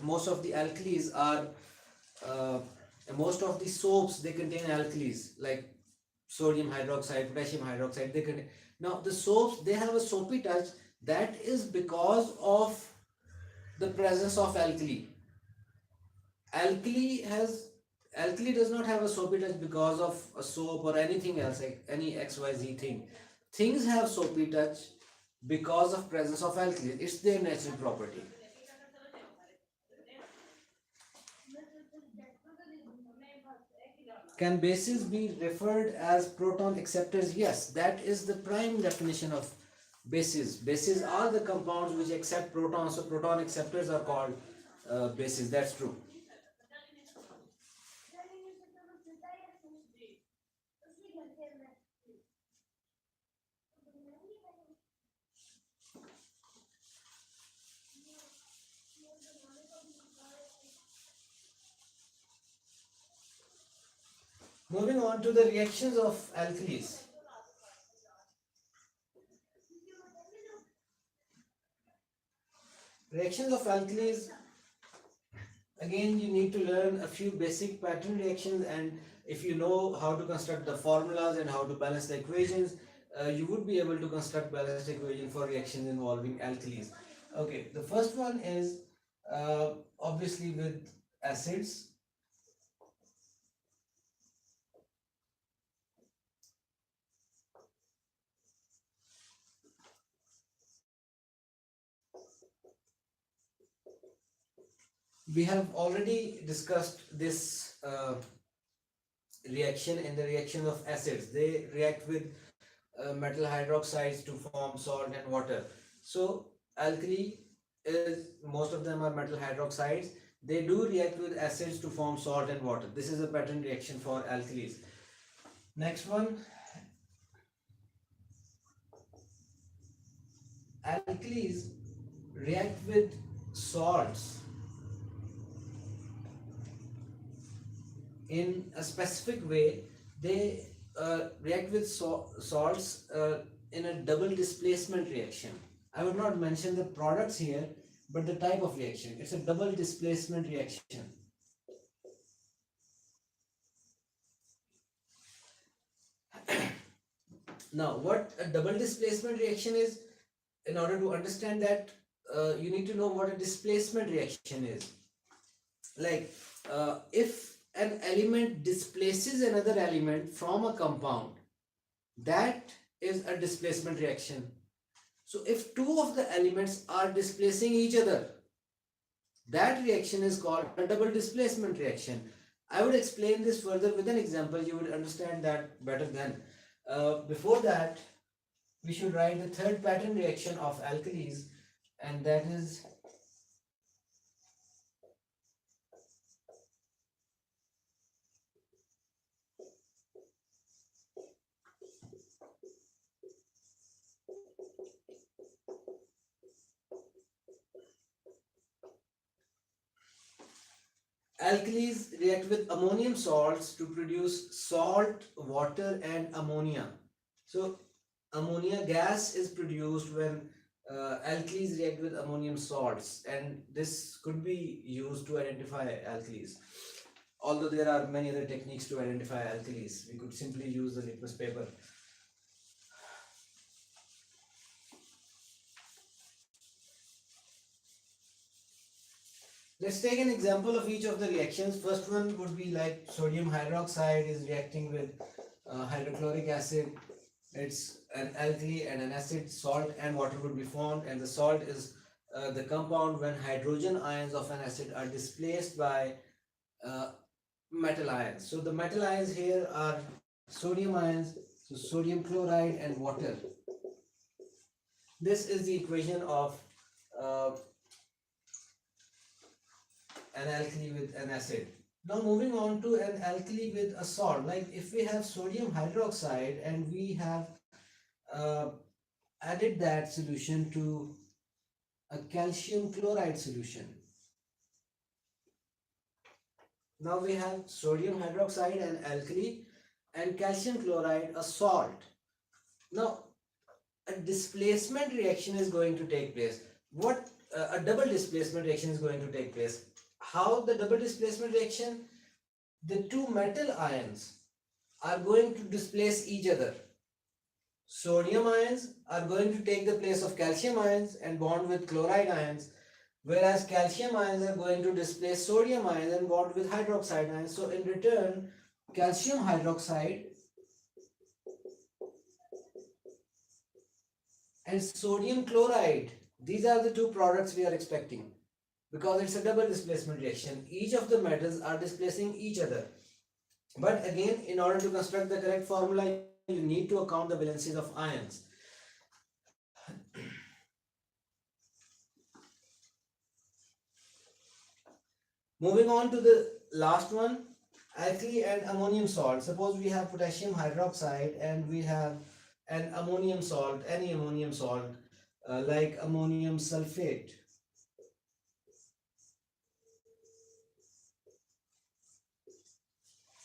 A: most of the alkalis are uh, most of the soaps, they contain alkalis like sodium hydroxide, potassium hydroxide. They contain, now the soaps, they have a soapy touch. That is because of the presence of alkali. Alkali does not have a soapy touch because of a soap or anything else, like any XYZ thing. Things have soapy touch because of presence of alkali. It's their natural property. Can bases be referred as proton acceptors? Yes, that is the prime definition of bases. Bases are the compounds which accept protons, so proton acceptors are called bases. That's true. Moving on to the reactions of alkalis. Reactions of alkalis, again you need to learn a few basic pattern reactions, and if you know how to construct the formulas and how to balance the equations, you would be able to construct balanced equation for reactions involving alkalis. Okay, the first one is obviously with acids. We have already discussed this reaction in the reaction of acids. They react with metal hydroxides to form salt and water. So alkali is, most of them are metal hydroxides. They do react with acids to form salt and water. This is a pattern reaction for alkalis. Next one, alkalis react with salts in a specific way. They react with salts in a double displacement reaction. I would not mention the products here, but the type of reaction. It's a double displacement reaction. Now, what a double displacement reaction is, in order to understand that, you need to know what a displacement reaction is. Like, if an element displaces another element from a compound, that is a displacement reaction. So, if two of the elements are displacing each other, that reaction is called a double displacement reaction. I would explain this further with an example. You would understand that better then. Before that, we should write the third pattern reaction of alkalis, and that is alkalis react with ammonium salts to produce salt, water, and ammonia. So ammonia gas is produced when alkalis react with ammonium salts, and this could be used to identify alkalis. Although there are many other techniques to identify alkalis, we could simply use the litmus paper. Let's take an example of each of the reactions. First one would be like sodium hydroxide is reacting with hydrochloric acid. It's an alkali and an acid. Salt and water would be formed, and the salt is the compound when hydrogen ions of an acid are displaced by uh, metal ions. So the metal ions here are sodium ions, so sodium chloride and water. This is the equation of uh, an alkali with an acid. Now moving on to an alkali with a salt, like if we have sodium hydroxide and we have uh, added that solution to a calcium chloride solution. Now we have sodium hydroxide and alkali and calcium chloride a salt. Now a displacement reaction is going to take place. What a double displacement reaction is going to take place. How the double displacement reaction? The two metal ions are going to displace each other. Sodium ions are going to take the place of calcium ions and bond with chloride ions, whereas calcium ions are going to displace sodium ions and bond with hydroxide ions. So in return, calcium hydroxide and sodium chloride, these are the two products we are expecting, because it's a double displacement reaction. Each of the metals are displacing each other. But again, in order to construct the correct formula, you need to account the valencies of ions. Moving on to the last one, alkali and ammonium salt. Suppose we have potassium hydroxide and we have an ammonium salt, any ammonium salt, like ammonium sulfate.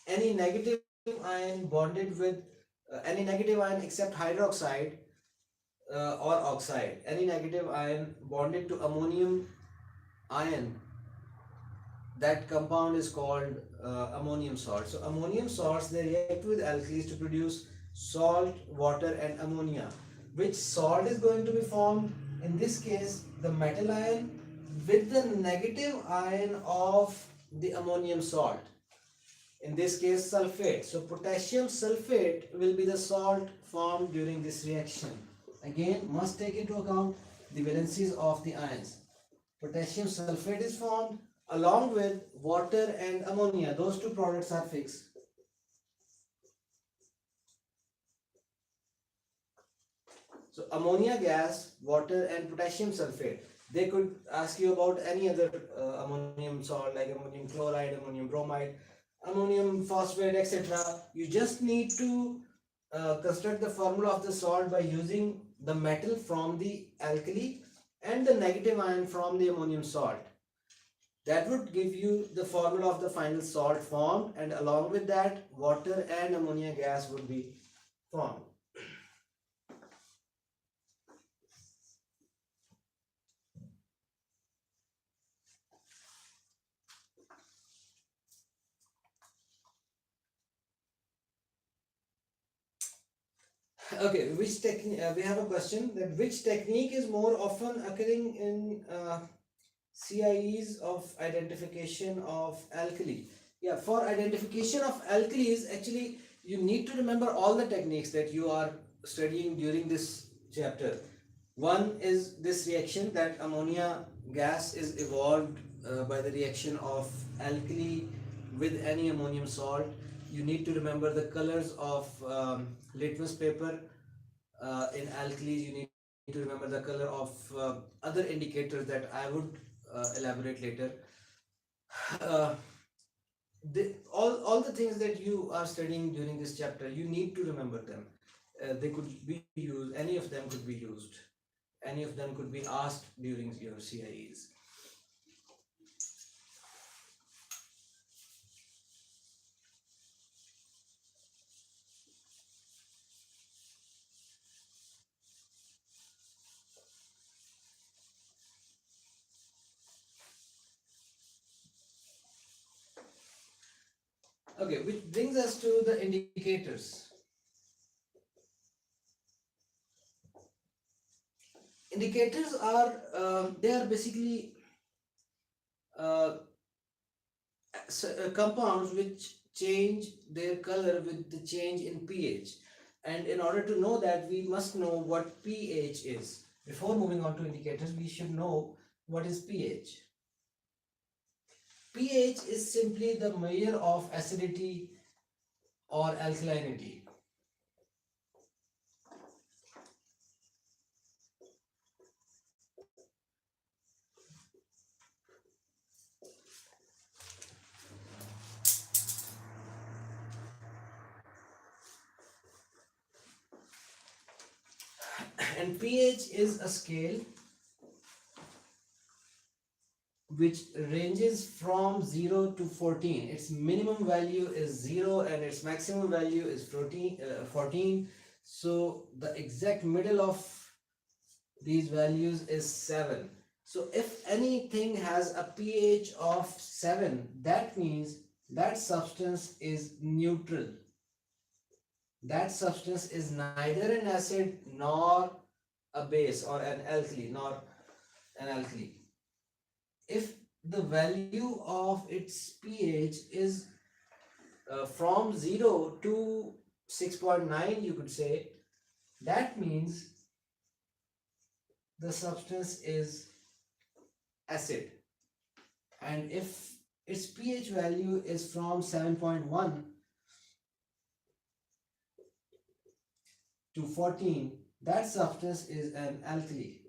A: Any negative ion bonded with any negative ion except hydroxide or oxide, any negative ion bonded to ammonium ion, that compound is called ammonium salt. So ammonium salts, they react with alkalis to produce salt, water and ammonia. Which salt is going to be formed? In this case, the metal ion with the negative ion of the ammonium salt. In this case, sulfate. So potassium sulfate will be the salt formed during this reaction. Again, must take into account the valencies of the ions. Potassium sulfate is formed along with water and ammonia. Those two products are fixed. So ammonia gas, water and potassium sulfate. They could ask you about any other ammonium salt like ammonium chloride, ammonium bromide, ammonium phosphate, etc. You just need to construct the formula of the salt by using the metal from the alkali and the negative ion from the ammonium salt. That would give you the formula of the final salt formed, and along with that, water and ammonia gas would be formed. Okay, which technique? We have a question that which technique is more often occurring in CIEs of identification of alkali? Yeah, for identification of alkalis, actually, you need to remember all the techniques that you are studying during this chapter. One is this reaction, that ammonia gas is evolved by the reaction of alkali with any ammonium salt. You need to remember the colors of litmus paper. In alkalis, you need to remember the color of other indicators that I would elaborate later. Uh, all the things that you are studying during this chapter, you need to remember them. They could be used, any of them could be used, any of them could be asked during your CIEs. Okay, which brings us to the indicators. Indicators are they are basically uh, compounds which change their color with the change in pH. And in order to know that, we must know what pH is. Before moving on to indicators, we should know what is pH. pH is simply the measure of acidity or alkalinity. And pH is a scale which ranges from 0 to 14. Its minimum value is 0 and its maximum value is 14. So the exact middle of these values is 7. So if anything has a pH of 7, that means that substance is neutral. That substance is neither an acid nor a base or an alkali nor an alkali. If the value of its pH is from 0 to 6.9, you could say, that means the substance is acid. And if its pH value is from 7.1 to 14, that substance is an alkali.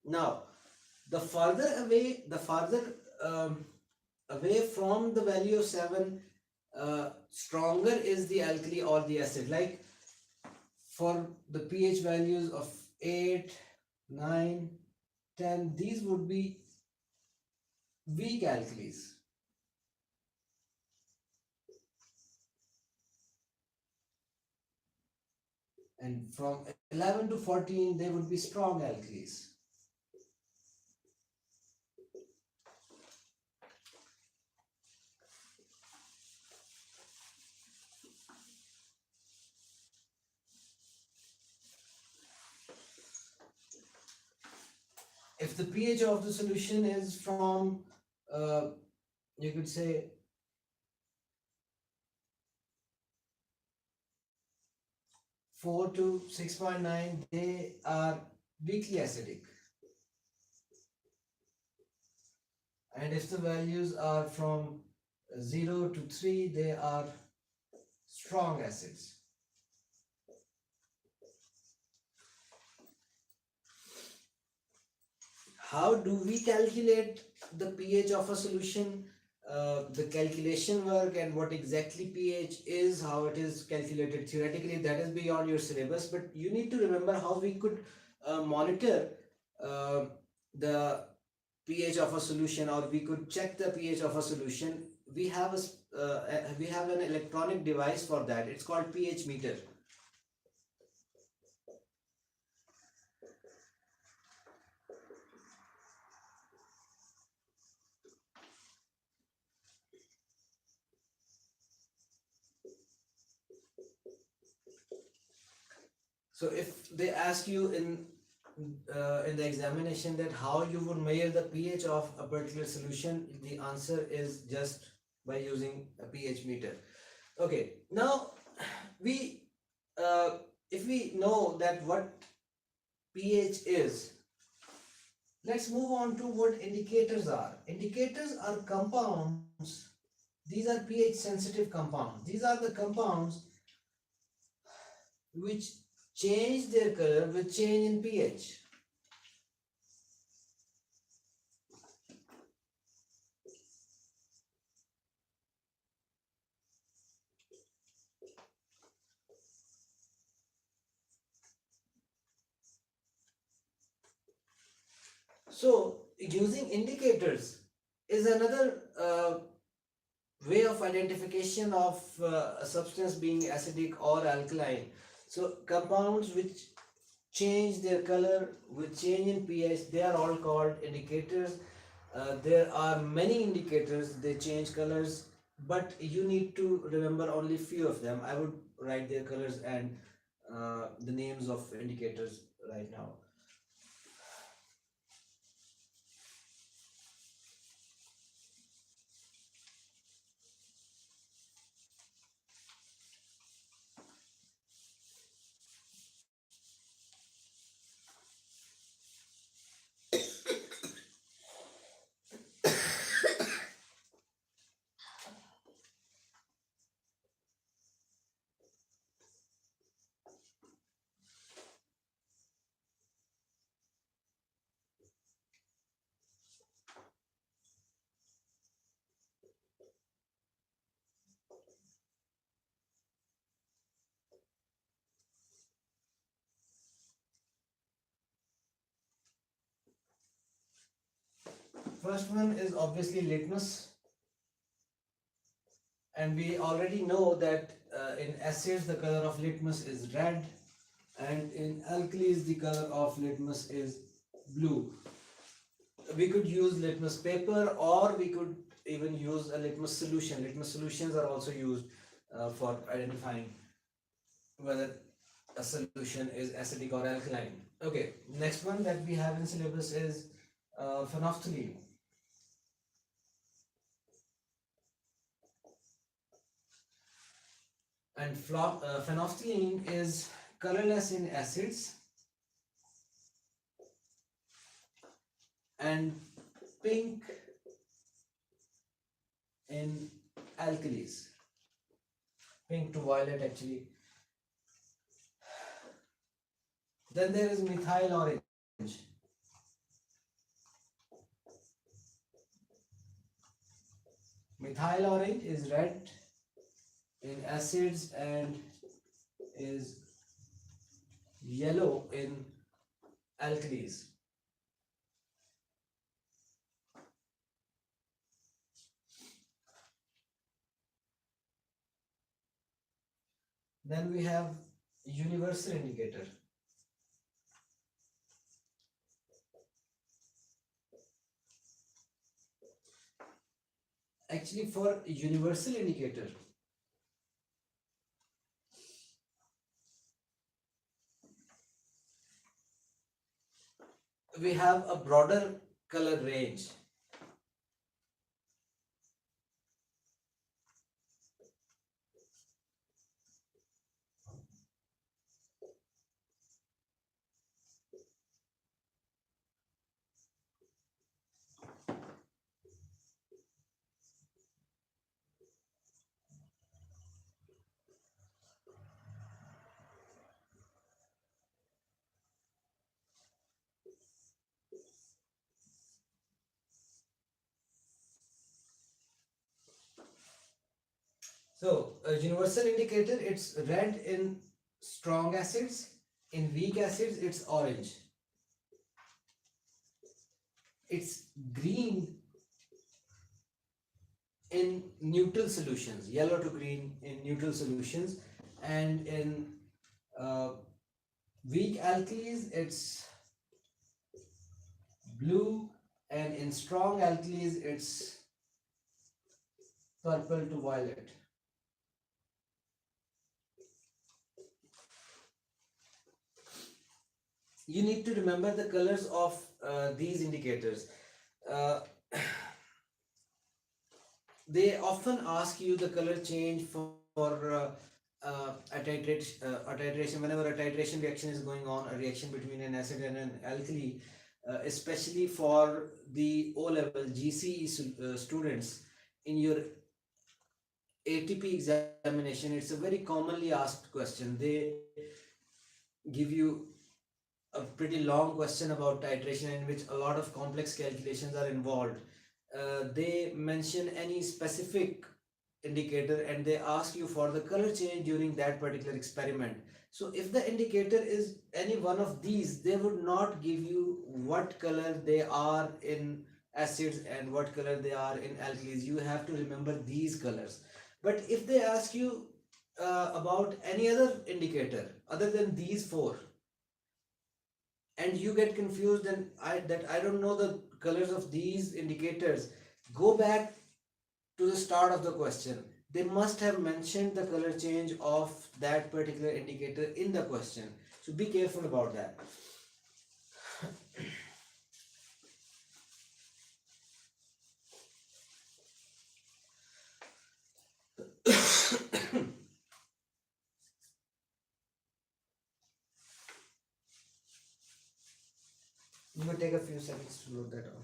A: Now, the farther away from the value of 7, stronger is the alkali or the acid. Like for the pH values of 8, 9, 10, these would be weak alkalis. And from 11 to 14, they would be strong alkalis. If the pH of the solution is from, uh, you could say, 4 to 6.9, they are weakly acidic. And if the values are from 0 to 3, they are strong acids. How do we calculate the pH of a solution? The calculation work and what exactly pH is, how it is calculated theoretically, that is beyond your syllabus. But you need to remember how we could monitor uh, the pH of a solution, or we could check the pH of a solution. We have an electronic device for that. It's called pH meter. So if they ask you in the examination that how you would measure the pH of a particular solution, the answer is just by using a pH meter. Okay, now we if we know that what pH is, let's move on to what indicators are. Indicators are compounds. These are pH sensitive compounds. These are the compounds which change their color with change in pH. So using indicators is another way of identification of a substance being acidic or alkaline. So compounds which change their color with change in pH. They are all called indicators. There are many indicators, they change colors, but you need to remember only few of them. I would write their colors and the names of indicators right now. First one is obviously litmus, and we already know that in acids the color of litmus is red, and in alkalis the color of litmus is blue. We could use litmus paper, or we could even use a litmus solution. Litmus solutions are also used for identifying whether a solution is acidic or alkaline. Okay, next one that we have in syllabus is phenolphthalein. And phenolphthalein is colorless in acids and pink in alkalis. Pink to violet actually. Then there is methyl orange. Methyl orange is red in acids and is yellow in alkalis. Then we have universal indicator. Actually, for universal indicator, we have a broader color range. So, a universal indicator, it's red in strong acids, in weak acids, it's orange. It's green in neutral solutions, yellow to green in neutral solutions, and in uh, weak alkalis, it's blue, and in strong alkalis, it's purple to violet. You need to remember the colors of these indicators. Uh, they often ask you the color change for a titration. Whenever a titration reaction is going on, a reaction between an acid and an alkali, especially for the O level GCE students, in your ATP examination, it's a very commonly asked question. They give you a pretty long question about titration in which a lot of complex calculations are involved. They mention any specific indicator and they ask you for the color change during that particular experiment. So if the indicator is any one of these, they would not give you what color they are in acids and what color they are in alkalis. You have to remember these colors. But if they ask you about any other indicator other than these four, and you get confused and I don't know the colors of these indicators, go back to the start of the question. They must have mentioned the color change of that particular indicator in the question. So be careful about that. You will take a few seconds to load that on.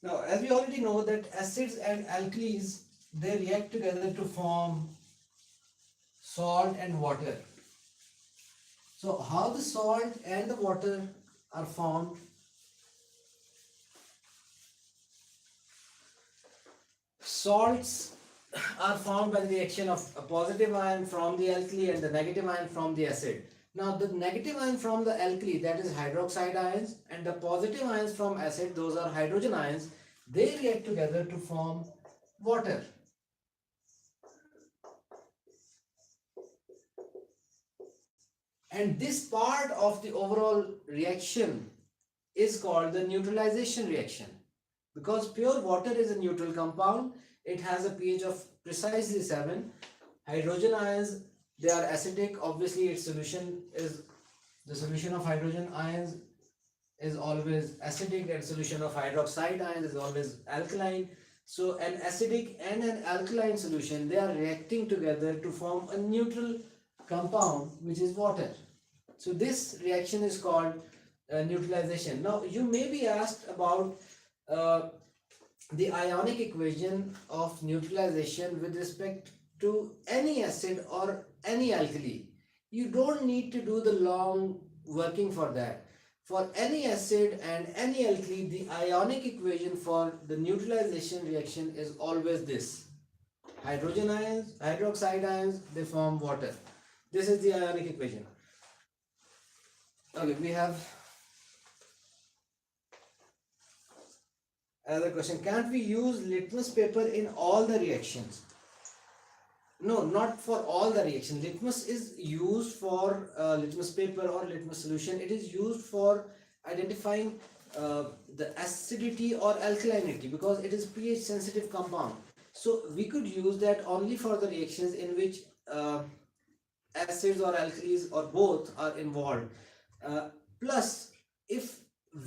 A: Now, as we already know that acids and alkalis, they react together to form salt and water. So how the salt and the water are formed? Salts are formed by the reaction of a positive ion from the alkali and the negative ion from the acid. Now the negative ion from the alkali, that is hydroxide ions, and the positive ions from acid, those are hydrogen ions, they react together to form water. And this part of the overall reaction is called the neutralization reaction. Because pure water is a neutral compound, it has a pH of precisely 7. Hydrogen ions, they are acidic. Obviously, its solution is, the solution of hydrogen ions is always acidic, and solution of hydroxide ions is always alkaline. So an acidic and an alkaline solution, they are reacting together to form a neutral compound, which is water. So this reaction is called neutralization. Now you may be asked about uh, the ionic equation of neutralization with respect to any acid or any alkali. You don't need to do the long working for that. For any acid and any alkali, the ionic equation for the neutralization reaction is always this. Hydrogen ions, hydroxide ions, they form water. This is the ionic equation. Okay, we have another question. Can't we use litmus paper in all the reactions? No, not for all the reactions. Litmus is used for litmus paper or litmus solution. It is used for identifying the acidity or alkalinity because it is pH sensitive compound. So we could use that only for the reactions in which acids or alkalis or both are involved. Plus, if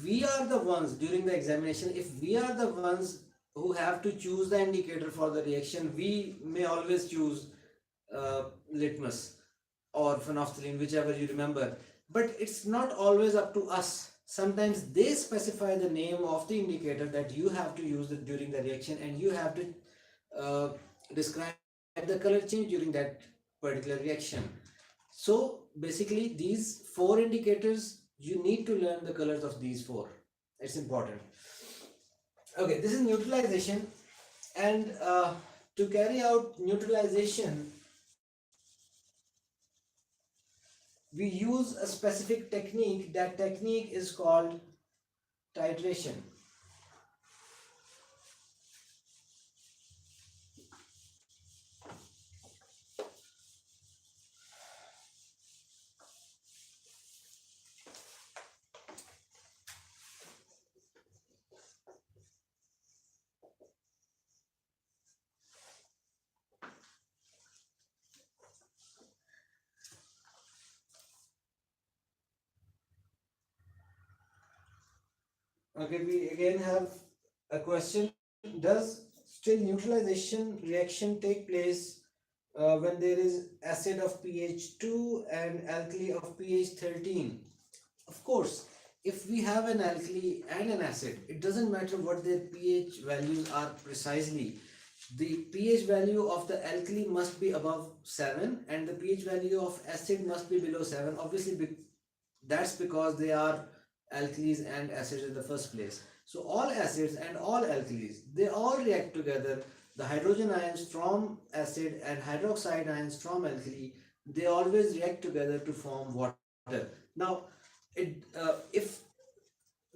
A: we are the ones during the examination, if we are the ones who have to choose the indicator for the reaction, we may always choose litmus or phenolphthalein, whichever you remember. But it's not always up to us. Sometimes they specify the name of the indicator that you have to use it during the reaction, and you have to describe the color change during that particular reaction. So basically these 4 indicators, you need to learn the colors of these 4. It's important. Okay, this is neutralization, and to carry out neutralization we use a specific technique. That technique is called titration. Okay, we again have a question. Does still neutralization reaction take place when there is acid of pH 2 and alkali of pH 13? Of course, if we have an alkali and an acid, it doesn't matter what their pH values are precisely. The pH value of the alkali must be above 7 and the pH value of acid must be below 7. Obviously, that's because they are alkalis and acids in the first place. So all acids and all alkalis, they all react together. The hydrogen ions from acid and hydroxide ions from alkali, they always react together to form water. Now, if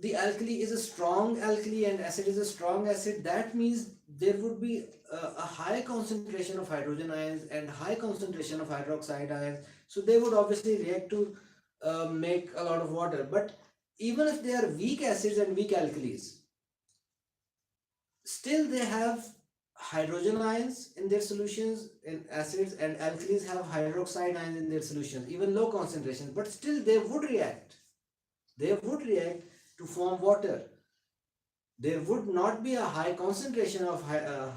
A: the alkali is a strong alkali and acid is a strong acid, that means there would be a high concentration of hydrogen ions and high concentration of hydroxide ions. So they would obviously react to make a lot of water. But even if they are weak acids and weak alkalis, still they have hydrogen ions in their solutions in acids, and alkalis have hydroxide ions in their solutions, even low concentrations, but still they would react to form water. There would not be a high concentration of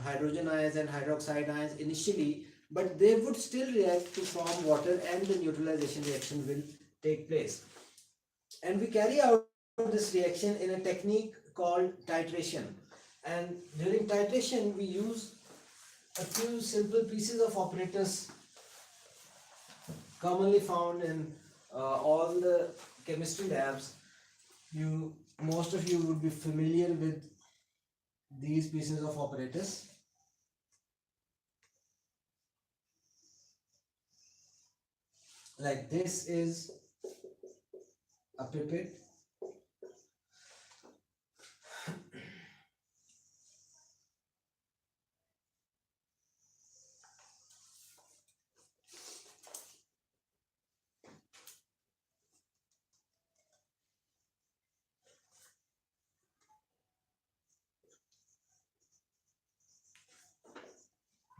A: hydrogen ions and hydroxide ions initially, but they would still react to form water and the neutralization reaction will take place. And we carry out this reaction in a technique called titration. And during titration, we use a few simple pieces of apparatus commonly found in all the chemistry labs. Most of you would be familiar with these pieces of apparatus. Like this is a pipette.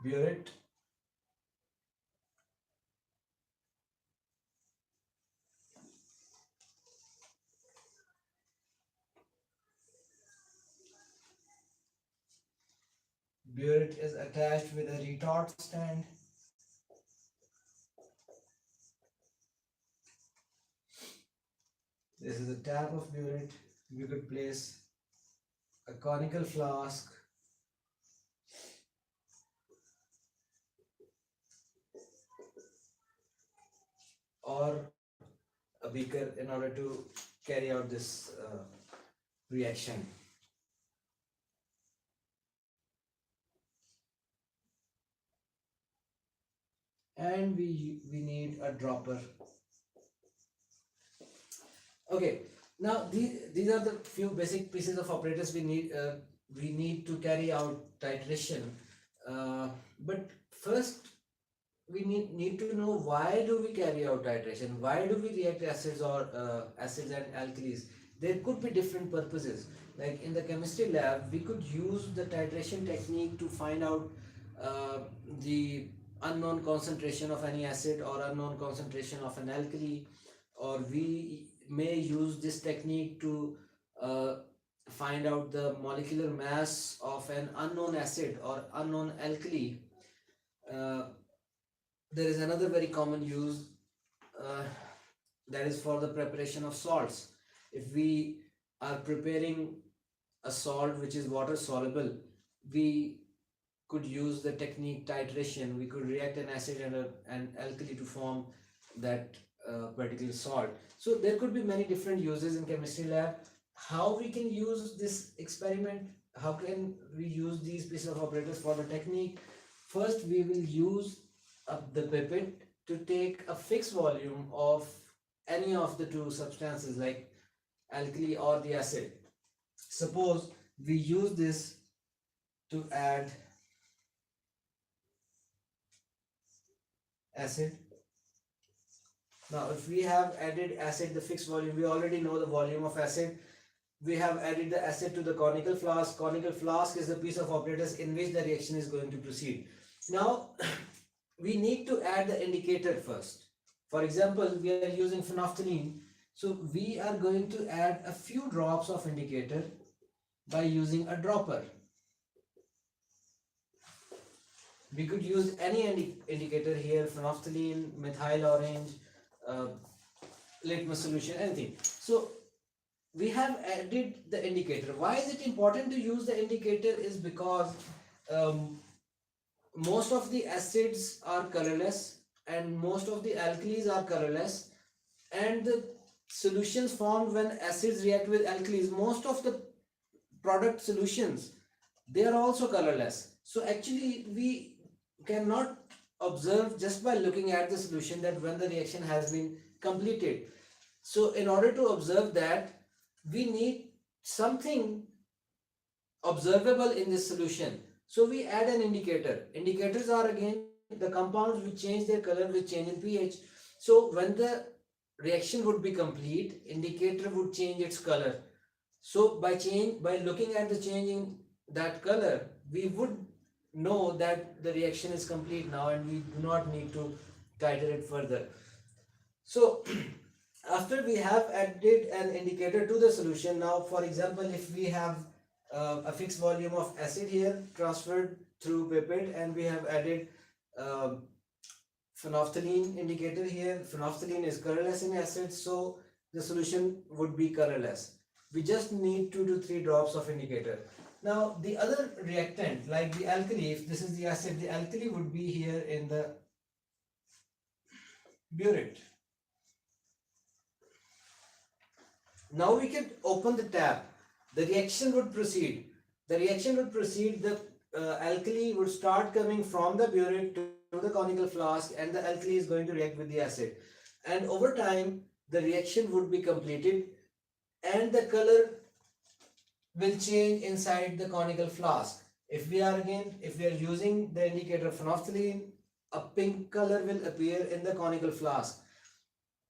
A: Burette. Burette is attached with a retort stand. This is a tap of burette. We could place a conical flask or a beaker in order to carry out this reaction. And we need a dropper. Okay, now these are the few basic pieces of apparatus we need to carry out titration. But first we need to know, why do we carry out titration? Why do we react acids or acids and alkalis? There could be different purposes. Like in the chemistry lab, we could use the titration technique to find out the unknown concentration of any acid or unknown concentration of an alkali, or we may use this technique to uh, find out the molecular mass of an unknown acid or unknown alkali. Uh, there is another very common use, uh, that is for the preparation of salts. If we are preparing a salt which is water soluble, we could use the technique titration. We could react an acid and an alkali to form that particular salt. So there could be many different uses in chemistry lab. How we can use this experiment? How can we use these pieces of apparatus for the technique? First, we will use the pipette to take a fixed volume of any of the two substances, like alkali or the acid. Suppose we use this to add acid. Now, if we have added acid, the fixed volume, we already know the volume of acid. We have added the acid to the conical flask. Conical flask is the piece of apparatus in which the reaction is going to proceed. Now, we need to add the indicator first. For example, we are using phenolphthalein. So we are going to add a few drops of indicator by using a dropper. We could use any indicator here, phenolphthalein, methyl orange, uh, litmus solution, anything. So we have added the indicator. Why is it important to use the indicator is because um, most of the acids are colorless and most of the alkalis are colorless, and the solutions formed when acids react with alkalis, most of the product solutions, they are also colorless. So actually we cannot observe just by looking at the solution that when the reaction has been completed. So in order to observe that, we need something observable in this solution. So we add an indicator. Indicators are again the compounds which change their color with change in pH. So when the reaction would be complete, indicator would change its color. So by looking at the change in that color, we would know that the reaction is complete now and we do not need to titrate further. So after we have added an indicator to the solution, now for example, if we have a fixed volume of acid here transferred through pipette and we have added uh, phenolphthalein indicator here, phenolphthalein is colorless in acid, so the solution would be colorless. We just need 2 to 3 drops of indicator. Now the other reactant, like the alkali, if this is the acid, the alkali would be here in the burette. Now we can open the tap. The reaction would proceed. The alkali would start coming from the burette to the conical flask, and the alkali is going to react with the acid. And over time, the reaction would be completed, and the color will change inside the conical flask. If we are using the indicator phenolphthalein, a pink color will appear in the conical flask.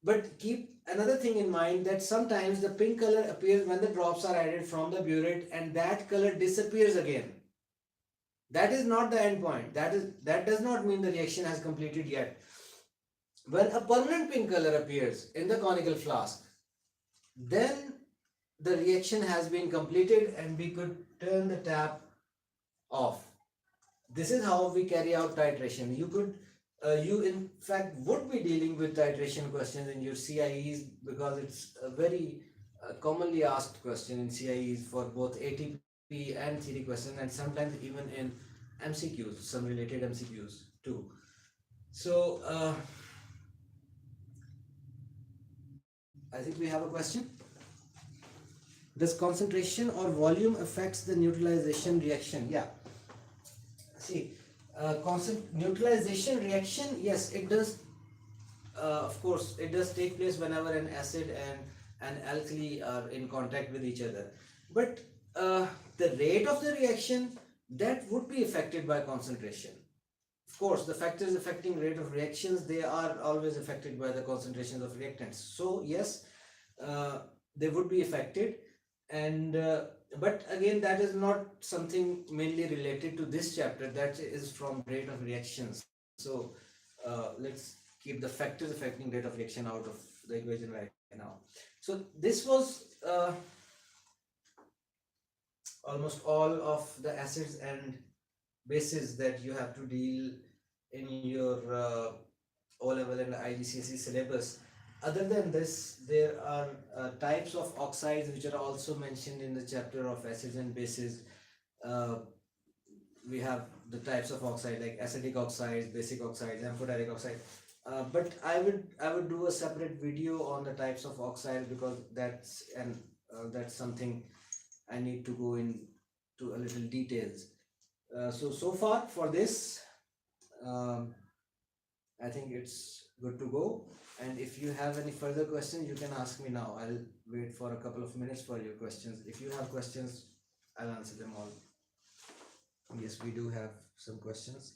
A: But keep another thing in mind that sometimes the pink color appears when the drops are added from the burette and that color disappears again. That is not the end point. That does not mean the reaction has completed yet. When a permanent pink color appears in the conical flask, then the reaction has been completed and we could turn the tap off. This is how we carry out titration. You in fact would be dealing with titration questions in your CIEs because it's a very commonly asked question in CIEs for both ATP and theory questions, and sometimes even in MCQs, some related MCQs too. So I think we have a question. Does concentration or volume affects the neutralization reaction? Yeah. See, neutralization reaction, yes, it does. Of course, it does take place whenever an acid and an alkali are in contact with each other. But the rate of the reaction, that would be affected by concentration. Of course, the factors affecting rate of reactions, they are always affected by the concentrations of reactants. So yes, uh, they would be affected, and but again, that is not something mainly related to this chapter. That is from rate of reactions. So let's keep the factors affecting rate of reaction out of the equation right now. So this was almost all of the acids and bases that you have to deal in your O level and IGCSE syllabus. Other than this, there are types of oxides which are also mentioned in the chapter of acids and bases. Uh, we have the types of oxide like acidic oxides, basic oxides, amphoteric oxide. But I would do a separate video on the types of oxides because that's something I need to go into a little details. So far for this, um, I think it's good to go. And if you have any further questions, you can ask me now. I'll wait for a couple of minutes for your questions. If you have questions, I'll answer them all. Yes, we do have some questions.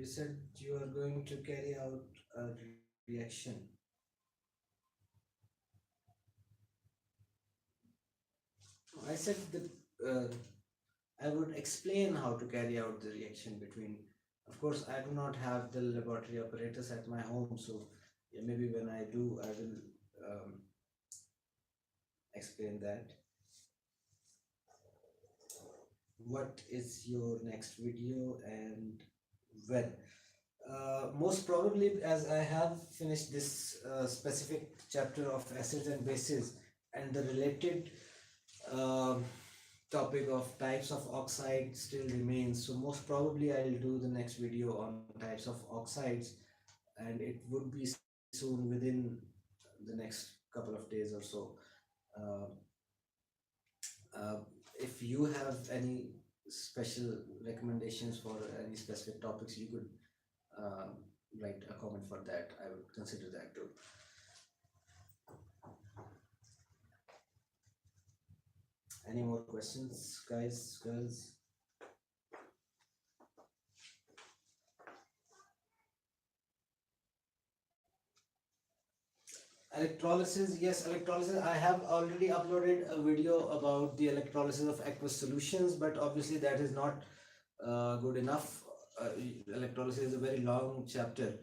A: You said you are going to carry out a reaction. I said that I would explain how to carry out the reaction between. Of course, I do not have the laboratory apparatus at my home, so yeah, maybe when I do, I will explain that. What is your next video and when? Most probably, as I have finished this specific chapter of acids and bases and the related uh, topic of types of oxide still remains. So most probably I'll do the next video on types of oxides, and it would be soon within the next couple of days or so. Uh, if you have any special recommendations for any specific topics, you could uh, write a comment for that. I would consider that too. Any more questions, guys, girls? Electrolysis, yes, electrolysis. I have already uploaded a video about the electrolysis of aqueous solutions, but obviously that is not good enough. Electrolysis is a very long chapter.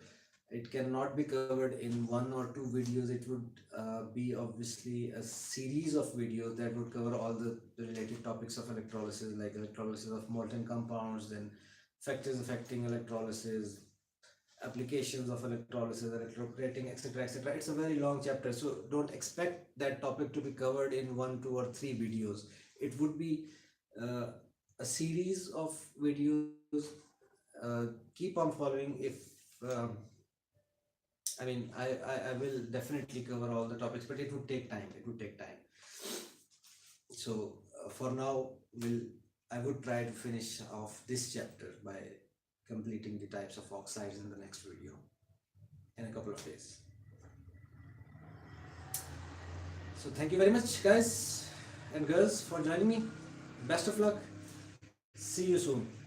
A: It cannot be covered in one or two videos. It would be obviously a series of videos that would cover all the related topics of electrolysis, like electrolysis of molten compounds, then factors affecting electrolysis, applications of electrolysis, electroplating, etc., etc. It's a very long chapter, so don't expect that topic to be covered in one, two, or three videos. It would be uh, a series of videos. Keep on following. If um, I will definitely cover all the topics, but it would take time. It would take time. So for now, I would try to finish off this chapter by completing the types of oxides in the next video in a couple of days. So thank you very much, guys and girls, for joining me. Best of luck. See you soon.